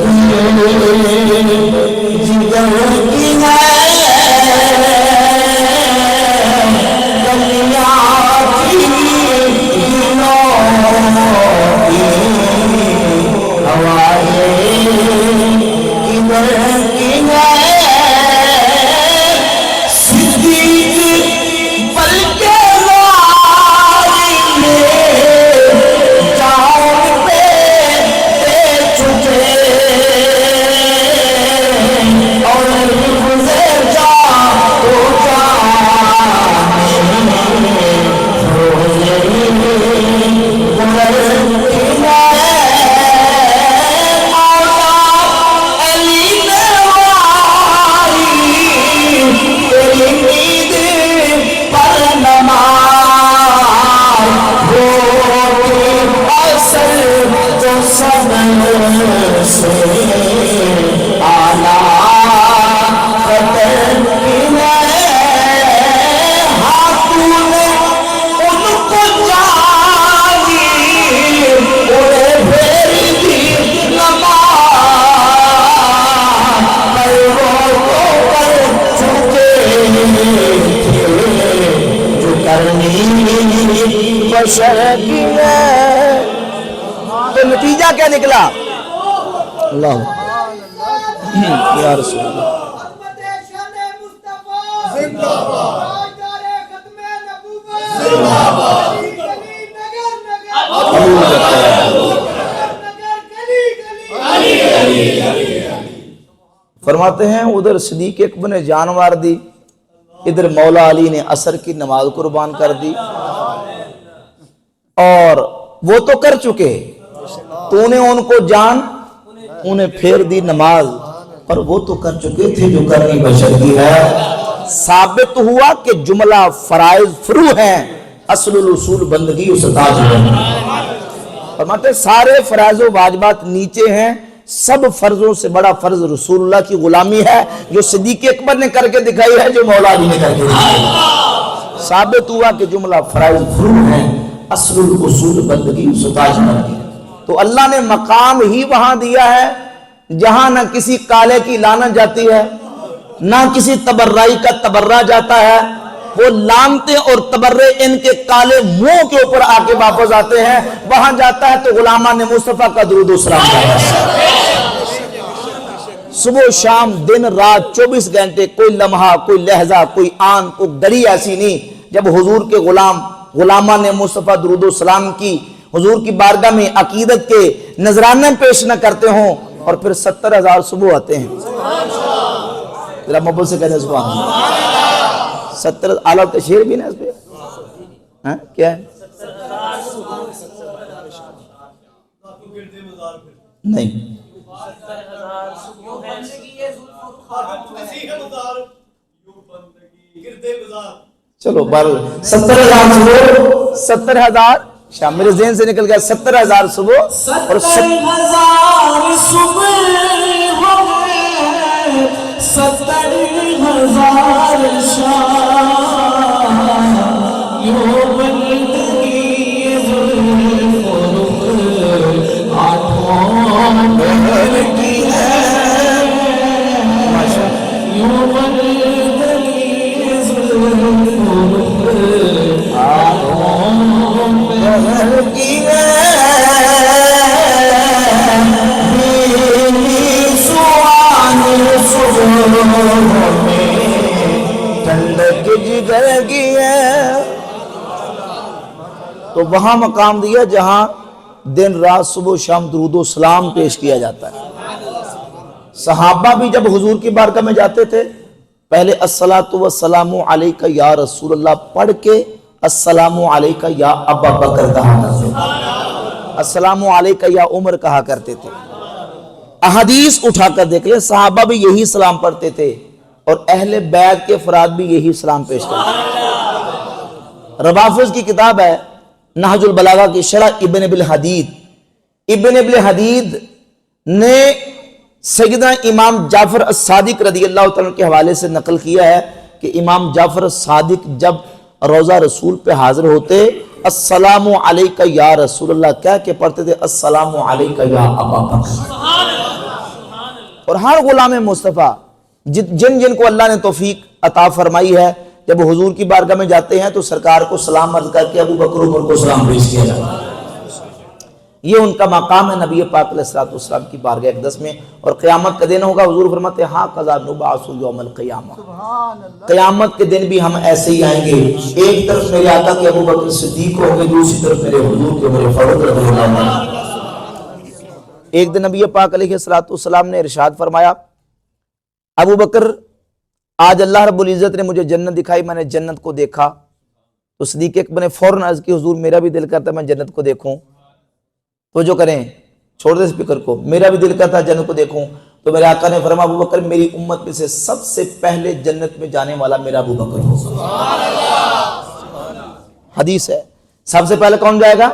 S1: جگر کی ہے تو نتیجہ کیا نکلا اللہ یا رسول اللہ فرماتے ہیں ادھر صدیق اکبر نے جان مار دی، ادھر مولا علی نے عصر کی نماز قربان کر دی، اور وہ تو کر چکے، تو نے ان کو جان انہیں پھیر دی نماز، پر وہ تو کر چکے تھے جو کرنی بشر کی ہے۔ ثابت ہوا کہ جملہ فرائض فرو ہیں، اصل الاصول بندگی اس تاج ہے۔ فرماتے سارے فرائض و واجبات نیچے ہیں، سب فرضوں سے بڑا فرض رسول اللہ کی غلامی ہے، جو صدیق اکبر نے کر کے دکھائی ہے، جو مولا علی نے کر کے دکھائی ہے۔ ثابت ہوا کہ جملہ فرائض فرو ہیں، اصل الاصول بندگی اس تاج ہے۔ تو اللہ نے مقام ہی وہاں دیا ہے جہاں نہ کسی کالے کی لعنت جاتی ہے، نہ کسی تبرعی کا تبرع جاتا ہے، وہ لانتے اور تبرع ان کے کالے منہ کے اوپر آ کے واپس آتے ہیں، وہاں جاتا ہے تو غلامان مصطفیٰ کا درود و سلام جاتا ہے۔ صبح و شام دن رات 24 گھنٹے کوئی لمحہ، کوئی لہجہ، کوئی آن، کوئی گھڑی ایسی نہیں جب حضور کے غلامان مصطفیٰ درود و سلام کی حضور کی بارگاہ میں عقیدت کے نذرانے پیش نہ کرتے ہوں، اور پھر 70,000 صبح آتے ہیں۔ ذرا محبت سے کہتے ہیں سبحان اللہ۔ 70 اعلیٰ تشہیر بھی نا اس پہ کیا ہے؟ نہیں چلو بار 70,000 70,000 شاہ میرے ذہن سے نکل گیا 70,000 صبح اور
S2: 70,000 صبح ہوئے 70,000 شام یوں بندگی فرق آٹھوں بہر کی ہے یوں بندگی فرق آٹھوں بہر کی ہے
S1: تو وہاں مقام دیا جہاں دن رات صبح و شام درود و سلام پیش کیا جاتا ہے۔ صحابہ بھی جب حضور کی بارگاہ میں جاتے تھے پہلے الصلاۃ والسلام علیک یا رسول اللہ پڑھ کے السلام علیک یا ابا بکر کہا کرتے تھے، السلام علیک یا عمر کہا کرتے تھے۔ احادیث اٹھا کر دیکھ لیں، صحابہ بھی یہی سلام پڑھتے تھے اور اہل بیت کے افراد بھی یہی سلام پیش کرتے تھے۔ روافض کی کتاب ہے نہج البلاغہ کی شرح ابن ابی الحدید نے سیدنا امام جعفر الصادق رضی اللہ تعالیٰ کے حوالے سے نقل کیا ہے کہ امام جعفر الصادق جب روضہ رسول پہ حاضر ہوتے السلام علیکہ یا رسول اللہ کہہ کے پڑھتے تھے السلام علیکہ یا ابا بکر. اور ہر غلام مصطفیٰ جن جن کو اللہ نے توفیق عطا فرمائی ہے جب حضور کی بارگاہ میں جاتے ہیں تو سرکار کو سلام عرض کر کے ابو بکر عمر کو سلام پیش کیا جاتا ہے. یہ ان کا مقام ہے نبی پاک علیہ الصلوۃ والسلام کی بارگاہ اقدس میں. اور قیامت کا دن ہوگا حضور فرماتے ہیں ہاں قضا نبعث یوم القیامہ, قیامت کے دن بھی ہم ایسے ہی آئیں گے. ایک طرف میرے آقا کے ابو بکر صدیق ہوں گے, دوسری طرف میرے حضور کے عمر فاروق رضی اللہ عنہ. ایک دن نبی پاک علیہ الصلوۃ والسلام نے ارشاد فرمایا ابو بکر آج اللہ رب العزت نے مجھے جنت دکھائی, میں نے جنت کو دیکھا. تو صدیق اکبر نے فوراً عرض کی حضور میرا بھی دل کرتا ہے میں جنت کو دیکھوں. تو جو کریں چھوڑ دے اسپیکر کو, میرا بھی دل کرتا ہے جنت کو دیکھوں. تو میرے آقا نے فرمایا ابو بکر میری امت میں سے سب سے پہلے جنت میں جانے والا میرا ابو بکر ہوگا. حدیث ہے سب سے پہلے کون جائے گا؟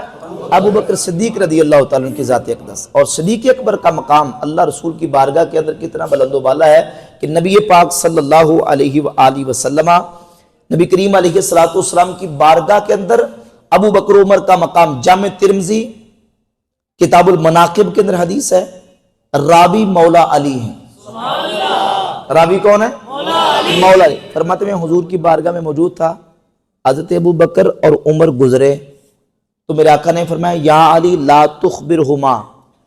S1: ابو بکر صدیق رضی اللہ تعالیٰ عنہ کی ذات اقدس. اور صدیق اکبر کا مقام اللہ رسول کی بارگاہ کے اندر کتنا بلند و بالا ہے کہ نبی پاک صلی اللہ علیہ وآلہ وسلم نبی کریم علیہ الصلوۃ والسلام کی بارگاہ کے اندر ابو بکر عمر کا مقام جامع ترمذی کتاب المناقب کے اندر حدیث ہے راوی مولا علی ہیں. راوی کون ہے؟ مولا علی. فرماتے ہیں حضور کی بارگاہ میں موجود تھا, حضرت ابو بکر اور عمر گزرے تو میرے آقا نے فرمایا یا علی لا تخبرہما,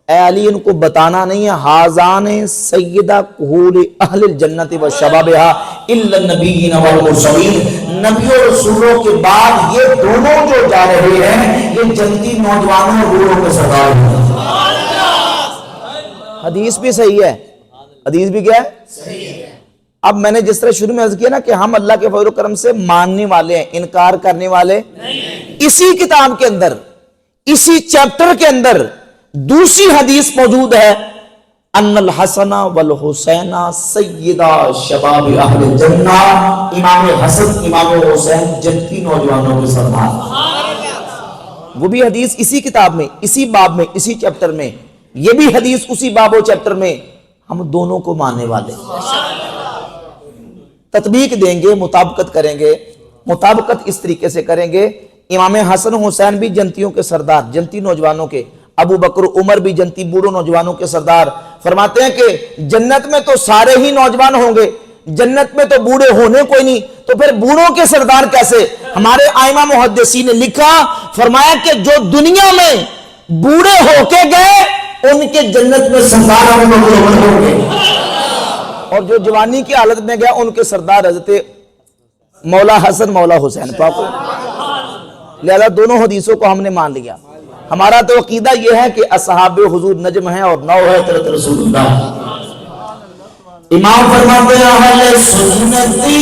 S1: اے علی ان کو بتانا نہیں ہے, حاضان سیدہ کہول اہل الجنت و شبابہا الا النبیین والمرسلین, نبی اور رسولوں کے بعد یہ دونوں جو جا رہے ہیں یہ جنتی نوجوانوں اور بوڑھوں کے سردار ہیں. حدیث بھی صحیح ہے, حدیث بھی کیا ہے صحیح ہے. اب میں نے جس طرح شروع میں عرض کیا نا کہ ہم اللہ کے فضل و کرم سے ماننے والے ہیں, انکار کرنے والے نہیں. اسی کتاب کے اندر اسی چیپٹر کے اندر دوسری حدیث موجود ہے ان الحسن والحسین سیدہ شباب اہل الجنہ, امام حسن امام حسین جنتی نوجوانوں کے سردار. وہ بھی حدیث اسی کتاب میں اسی باب میں اسی چیپٹر میں, یہ بھی حدیث اسی باب و چیپٹر میں. ہم دونوں کو ماننے والے تطبیق دیں گے, مطابقت کریں گے. مطابقت اس طریقے سے کریں گے امام حسن حسین بھی جنتیوں کے سردار, جنتی نوجوانوں کے, ابو بکر عمر بھی جنتی بوڑھوں نوجوانوں کے سردار. فرماتے ہیں کہ جنت میں تو سارے ہی نوجوان ہوں گے, جنت میں تو بوڑھے ہونے کوئی نہیں, تو پھر بوڑھوں کے سردار کیسے؟ ہمارے ائمہ محدثین نے لکھا فرمایا کہ جو دنیا میں بوڑھے ہو کے گئے ان کے جنت میں سردار ہوں گے, اور جو جوانی کی حالت میں گیا ان کے سردار حضرت مولا حسن مولا حسین پاک. لہذا دونوں حدیثوں کو ہم نے مان لیا. ہمارا تو عقیدہ یہ ہے کہ اصحاب حضور نجم ہیں اور نو ہے طرح رسول اللہ. امام فرماتے ہیں اہل سنتی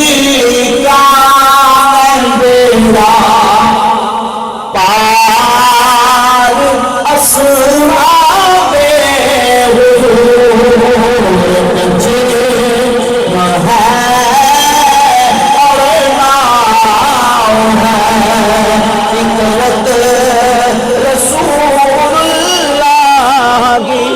S1: کا بیڑا پار اصحاب حضور نجم ہے اور ناؤ ہے فکرت رسول اللہ کی.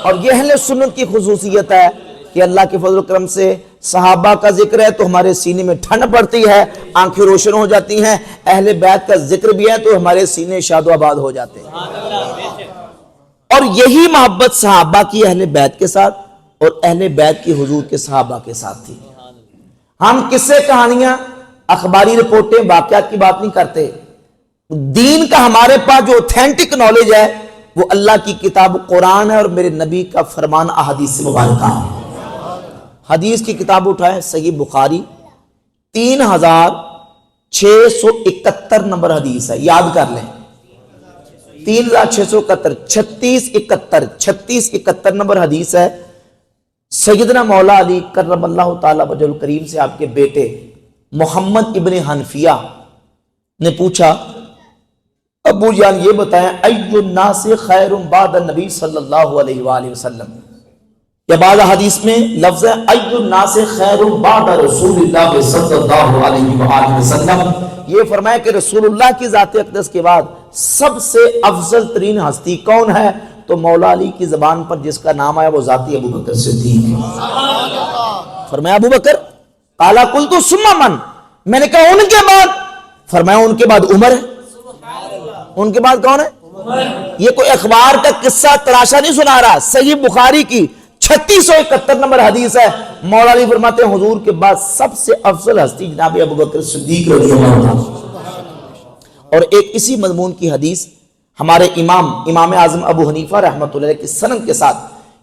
S1: اور یہ اہل سنت کی خصوصیت ہے کہ اللہ کے فضل و کرم سے صحابہ کا ذکر ہے تو ہمارے سینے میں ٹھنڈ پڑتی ہے, آنکھیں روشن ہو جاتی ہیں. اہل بیت کا ذکر بھی ہے تو ہمارے سینے شاد و آباد ہو جاتے ہیں. اور یہی محبت صحابہ کی اہل بیت کے ساتھ اور اہل بیت کی حضور کے صحابہ کے ساتھ تھی. ہم قصے کہانیاں اخباری رپورٹیں واقعات کی بات نہیں کرتے. دین کا ہمارے پاس جو اوتھینٹک نالج ہے وہ اللہ کی کتاب قرآن ہے اور میرے نبی کا فرمان احادیث مبارکہ ہے. حدیث کی کتاب اٹھائیں, صحیح بخاری 3671 نمبر حدیث ہے, یاد کر لیں 3671 3671 نمبر حدیث ہے. سیدنا مولا علی کرم اللہ تعالی وجہ الکریم سے آپ کے بیٹے محمد ابن حنفیہ نے پوچھا ابو جان یہ بتائیں ای الناس خیر بعد النبی صلی اللہ علیہ وآلہ وسلم, یا بعض حدیث میں لفظ ہے ای الناس خیر بعد رسول اللہ صلی اللہ علیہ وآلہ وسلم، یہ فرمایا کہ رسول اللہ کی ذات اقدس کے بعد سب سے افضل ترین ہستی کون ہے؟ تو مولا علی کی زبان پر جس کا نام آیا وہ ذاتی ابو بکر صدیق ہے۔ فرمایا ابو بکر، قال قلت ثم من، میں نے کہا ان کے بعد، فرمایا ان کے بعد عمر ہے۔ ان کے بعد کون ہے؟ یہ کوئی اخبار کا قصہ تراشا نہیں سنا رہا، صحیح بخاری کی 3671 نمبر حدیث ہے۔ مولا علی فرماتے ہیں حضور کے بعد سب سے افضل ہستی جناب ابو بکر صدیق رضی اللہ عنہ۔ اور ایک اسی مضمون کی حدیث ہمارے امام اعظم ابو حنیفہ رحمۃ اللہ علیہ کی سند کے ساتھ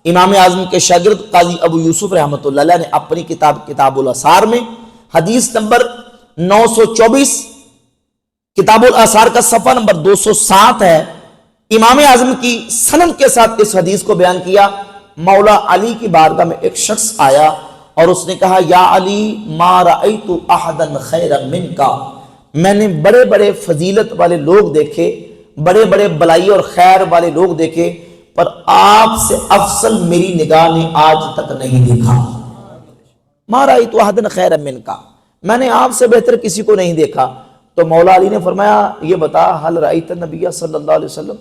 S1: امام اعظم کے شاگرد قاضی ابو یوسف رحمۃ اللہ علیہ نے اپنی کتاب الآثار میں حدیث نمبر 924 کتاب الآثار کا صفحہ نمبر 207 ہے، امام اعظم کی سند کے ساتھ اس حدیث کو بیان کیا۔ مولا علی کی بارگاہ میں ایک شخص آیا اور اس نے کہا یا علی ما رأیت احدا خیرا منکا، میں نے بڑے بڑے فضیلت والے لوگ دیکھے، بڑے بڑے بلائی اور خیر والے لوگ دیکھے، پر آپ سے افضل میری نگاہ نے آج تک نہیں دیکھا۔ ما رأیت احدا خیرا منکا، میں نے آپ سے بہتر کسی کو نہیں دیکھا۔ تو مولا علی نے فرمایا یہ بتا حل رأیت النبی صلی اللہ علیہ وسلم،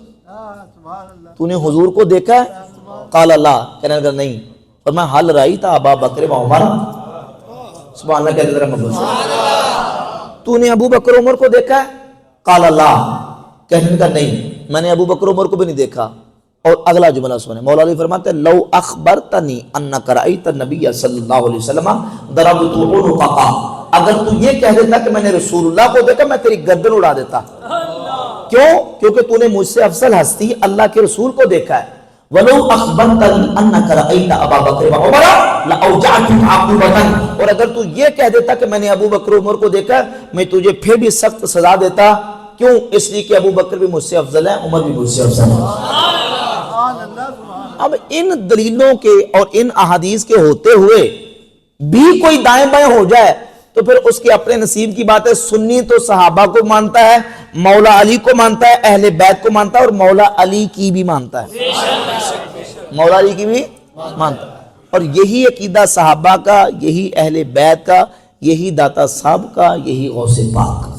S1: تو نے حضور کو دیکھا ہے؟ قال اللہ، کہنے لگا نہیں۔ فرمایا حل رأیت ابا بکر و عمر، سبحان اللہ کہتے ذرا مبارک، تو نے ابو بکر عمر کو دیکھا ہے؟ قال اللہ، کہنے لگا نہیں میں نے ابو بکر عمر کو بھی نہیں دیکھا۔ اور اگلا جملہ سنے، مولا علی فرماتے ہیں لو اخبرتنی انک رأیت النبی صلی اللہ علیہ وسلم ضربت عنقک، اگر تو یہ کہہ دیتا کہ میں نے رسول اللہ کو دیکھا میں تیری گردن اڑا دیتا۔ کیوں؟ کیونکہ تو نے مجھ سے افضل ہستی اللہ کے رسول کو دیکھا ہے۔ وَلَوْ أَخْبَرْتَنِي أَنَّكَ رَأَيْتَ أَبَا بَكْرٍ وَعُمَرَ لَأَوْجَعْتُكَ عَقُوبَةً، اور اگر تو یہ کہہ دیتا کہ میں نے ابو بکر عمر کو دیکھا میں تجھے پھر بھی سخت سزا دیتا۔ کیوں؟ اس لیے کہ ابو بکر بھی مجھ سے افضل ہے، عمر بھی مجھ سے افضل ہے۔ اب ان دلیلوں کے اور ان احادیث کے ہوتے ہوئے بھی کوئی دائیں بائیں ہو جائے تو پھر اس کے اپنے نصیب کی بات ہے۔ سنی تو صحابہ کو مانتا ہے، مولا علی کو مانتا ہے، اہل بیت کو مانتا ہے، اور مولا علی کی بھی مانتا ہے، مولا علی کی بھی مانتا ہے۔ اور یہی عقیدہ صحابہ کا، یہی اہل بیت کا، یہی داتا صاحب کا، یہی غوث پاک کا۔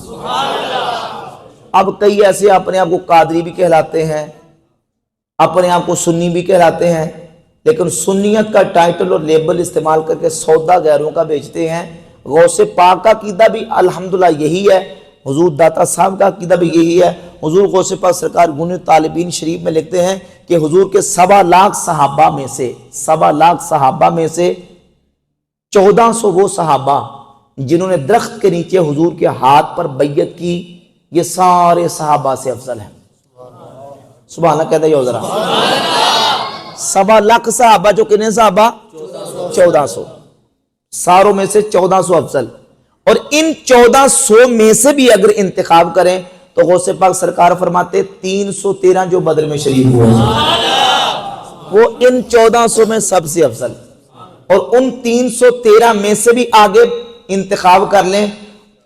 S1: اب کئی ایسے اپنے آپ کو قادری بھی کہلاتے ہیں، اپنے آپ کو سنی بھی کہلاتے ہیں، لیکن سنیت کا ٹائٹل اور لیبل استعمال کر کے سودا غیروں کا بیچتے ہیں۔ غوث پاک کا عقیدہ بھی الحمدللہ یہی ہے، حضور داتا صاحب کا عقیدہ بھی یہی ہے۔ حضور غوث پاک سرکار گن طالبین شریف میں لکھتے ہیں کہ حضور کے 1.25 لاکھ صحابہ میں سے 1400 وہ صحابہ جنہوں نے درخت کے نیچے حضور کے ہاتھ پر بیعت کی، یہ سارے صحابہ سے افضل ہیں۔ سبحان اللہ کہتا ہے ذرا، 1.25 لاکھ صحابہ جو کتنے صحابہ؟ 1400، ساروں میں سے 1400 افضل۔ اور ان 1400 میں سے بھی اگر انتخاب کریں تو غوث پاک سرکار فرماتے 313 جو بدر میں شریک ہوئے ہیں وہ ان 1400 میں سب سے افضل۔ اور ان 313 میں سے بھی آگے انتخاب کر لیں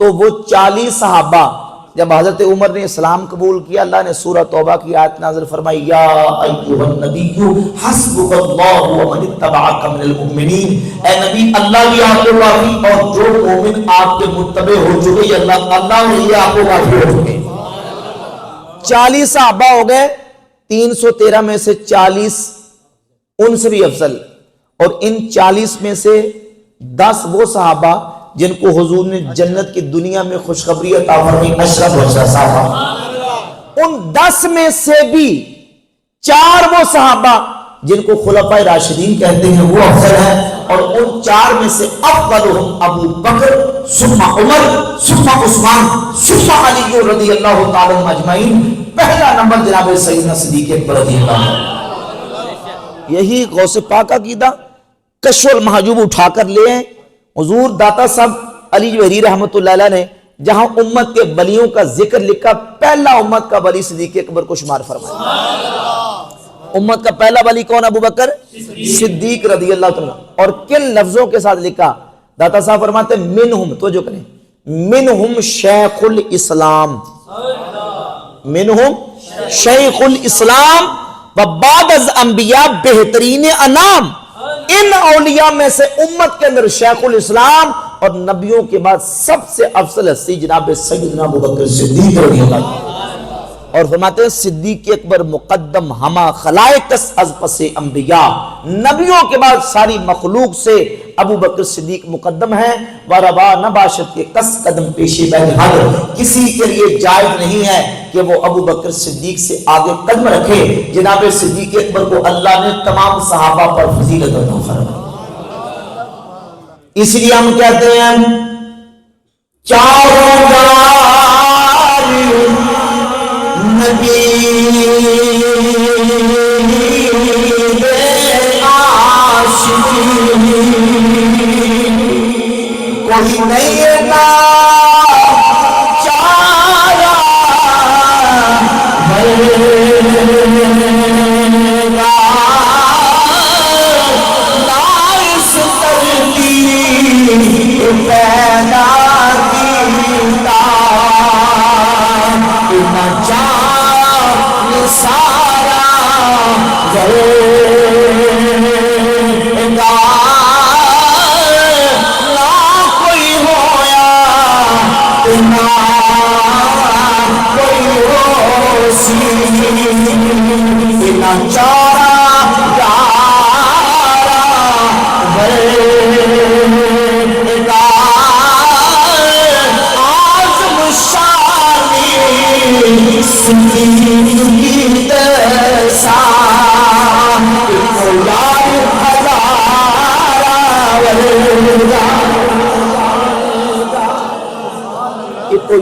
S1: تو وہ 40 صحابہ جب حضرت عمر نے اسلام قبول کیا، اللہ نے سورہ توبہ کی آیت نازل فرمائی یا ایھا النبی حسبک اللہ ومن اتبعک من المؤمنین، اے نبی اللہ بھی آپ کو کافی اور جو مومن آپ کے متبع ہو چکے، اللہ اور یہ آپ کو کافی ہو چکے۔ 40 صحابہ ہو گئے، 313 میں سے 40 ان سے بھی افضل، اور ان 40 میں سے 10 وہ صحابہ جن کو حضور نے جنت کی دنیا میں خوشخبری عطا فرمائی، اشرف صحابہ۔ ان 10 میں سے بھی 4 وہ صحابہ جن کو خلفائے راشدین کہتے ہیں وہ افضل ہیں، اور ان 4 میں سے افضلہم ابو بکر ثم عمر ثم عثمان ثم علی رضی اللہ تعالی عنہ اجمعین، پہلا نمبر جناب سیدنا صدیق اکبر رضی اللہ عنہ۔ یہی غوث پاک کا عقیدہ کشف المحجوب اٹھا کر لے ہیں۔ حضور داتا صاحب علی جوہری رحمت اللہ علیہ نے جہاں امت کے ولیوں کا ذکر لکھا، پہلا امت کا ولی صدیق اکبر کو شمار فرمایا۔ امت کا پہلا ولی کون؟ ابو بکر صدیق رضی اللہ عنہ۔ اور کن لفظوں کے ساتھ لکھا؟ داتا صاحب فرماتے منہم، توجہ کریں، منہم شیخ الاسلام، منہم شیخ الاسلام و بعد از انبیاء بہترین انام۔ ان اولیاء میں سے امت کے اندر شیخ الاسلام اور نبیوں کے بعد سب سے افضل ہستی جناب سیدنا ابوبکر صدیق رضی اللہ عنہ، اور فرماتے ہیں صدیق اکبر مقدم ہما خلائق از پس انبیاء، نبیوں کے بعد ساری مخلوق سے ابو بکر صدیق مقدم ہے۔ وروا نباشت کے کس قدم پیشے بین حد، کسی کے لیے جائز نہیں ہے کہ وہ ابو بکر صدیق سے آگے قدم رکھے۔ جناب صدیق اکبر کو اللہ نے تمام صحابہ پر فضیلت عطا فرمائی، اس لیے ہم کہتے ہیں چاروں یار نبی کوئی نہیں نا چارا نائس تربی پیدا کیتا نہ جان سارا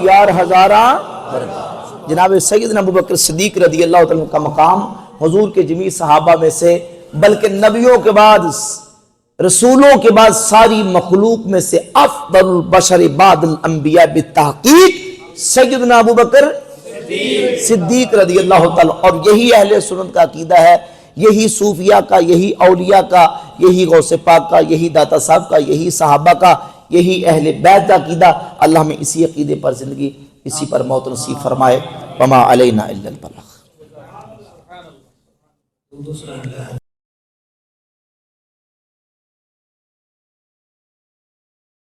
S1: یار ہزارہ۔ جناب سیدنا ابوبکر صدیق رضی اللہ تعالیٰ کا مقام حضور کے جمیع صحابہ میں سے، بلکہ نبیوں کے بعد رسولوں کے بعد ساری مخلوق میں سے افضل البشر بعد الانبیاء بالتحقیق سیدنا ابوبکر صدیق رضی اللہ تعالیٰ۔ اور یہی اہل سنت کا عقیدہ ہے، یہی صوفیہ کا، یہی اولیاء کا، یہی غوث پاک کا، یہی داتا صاحب کا، یہی صحابہ کا، یہی اہل بیت کا عقیدہ۔ اللہ ہمیں اسی عقیدے پر زندگی، اسی پر موت نصیب فرمائے۔ وما علینا الا البلاغ۔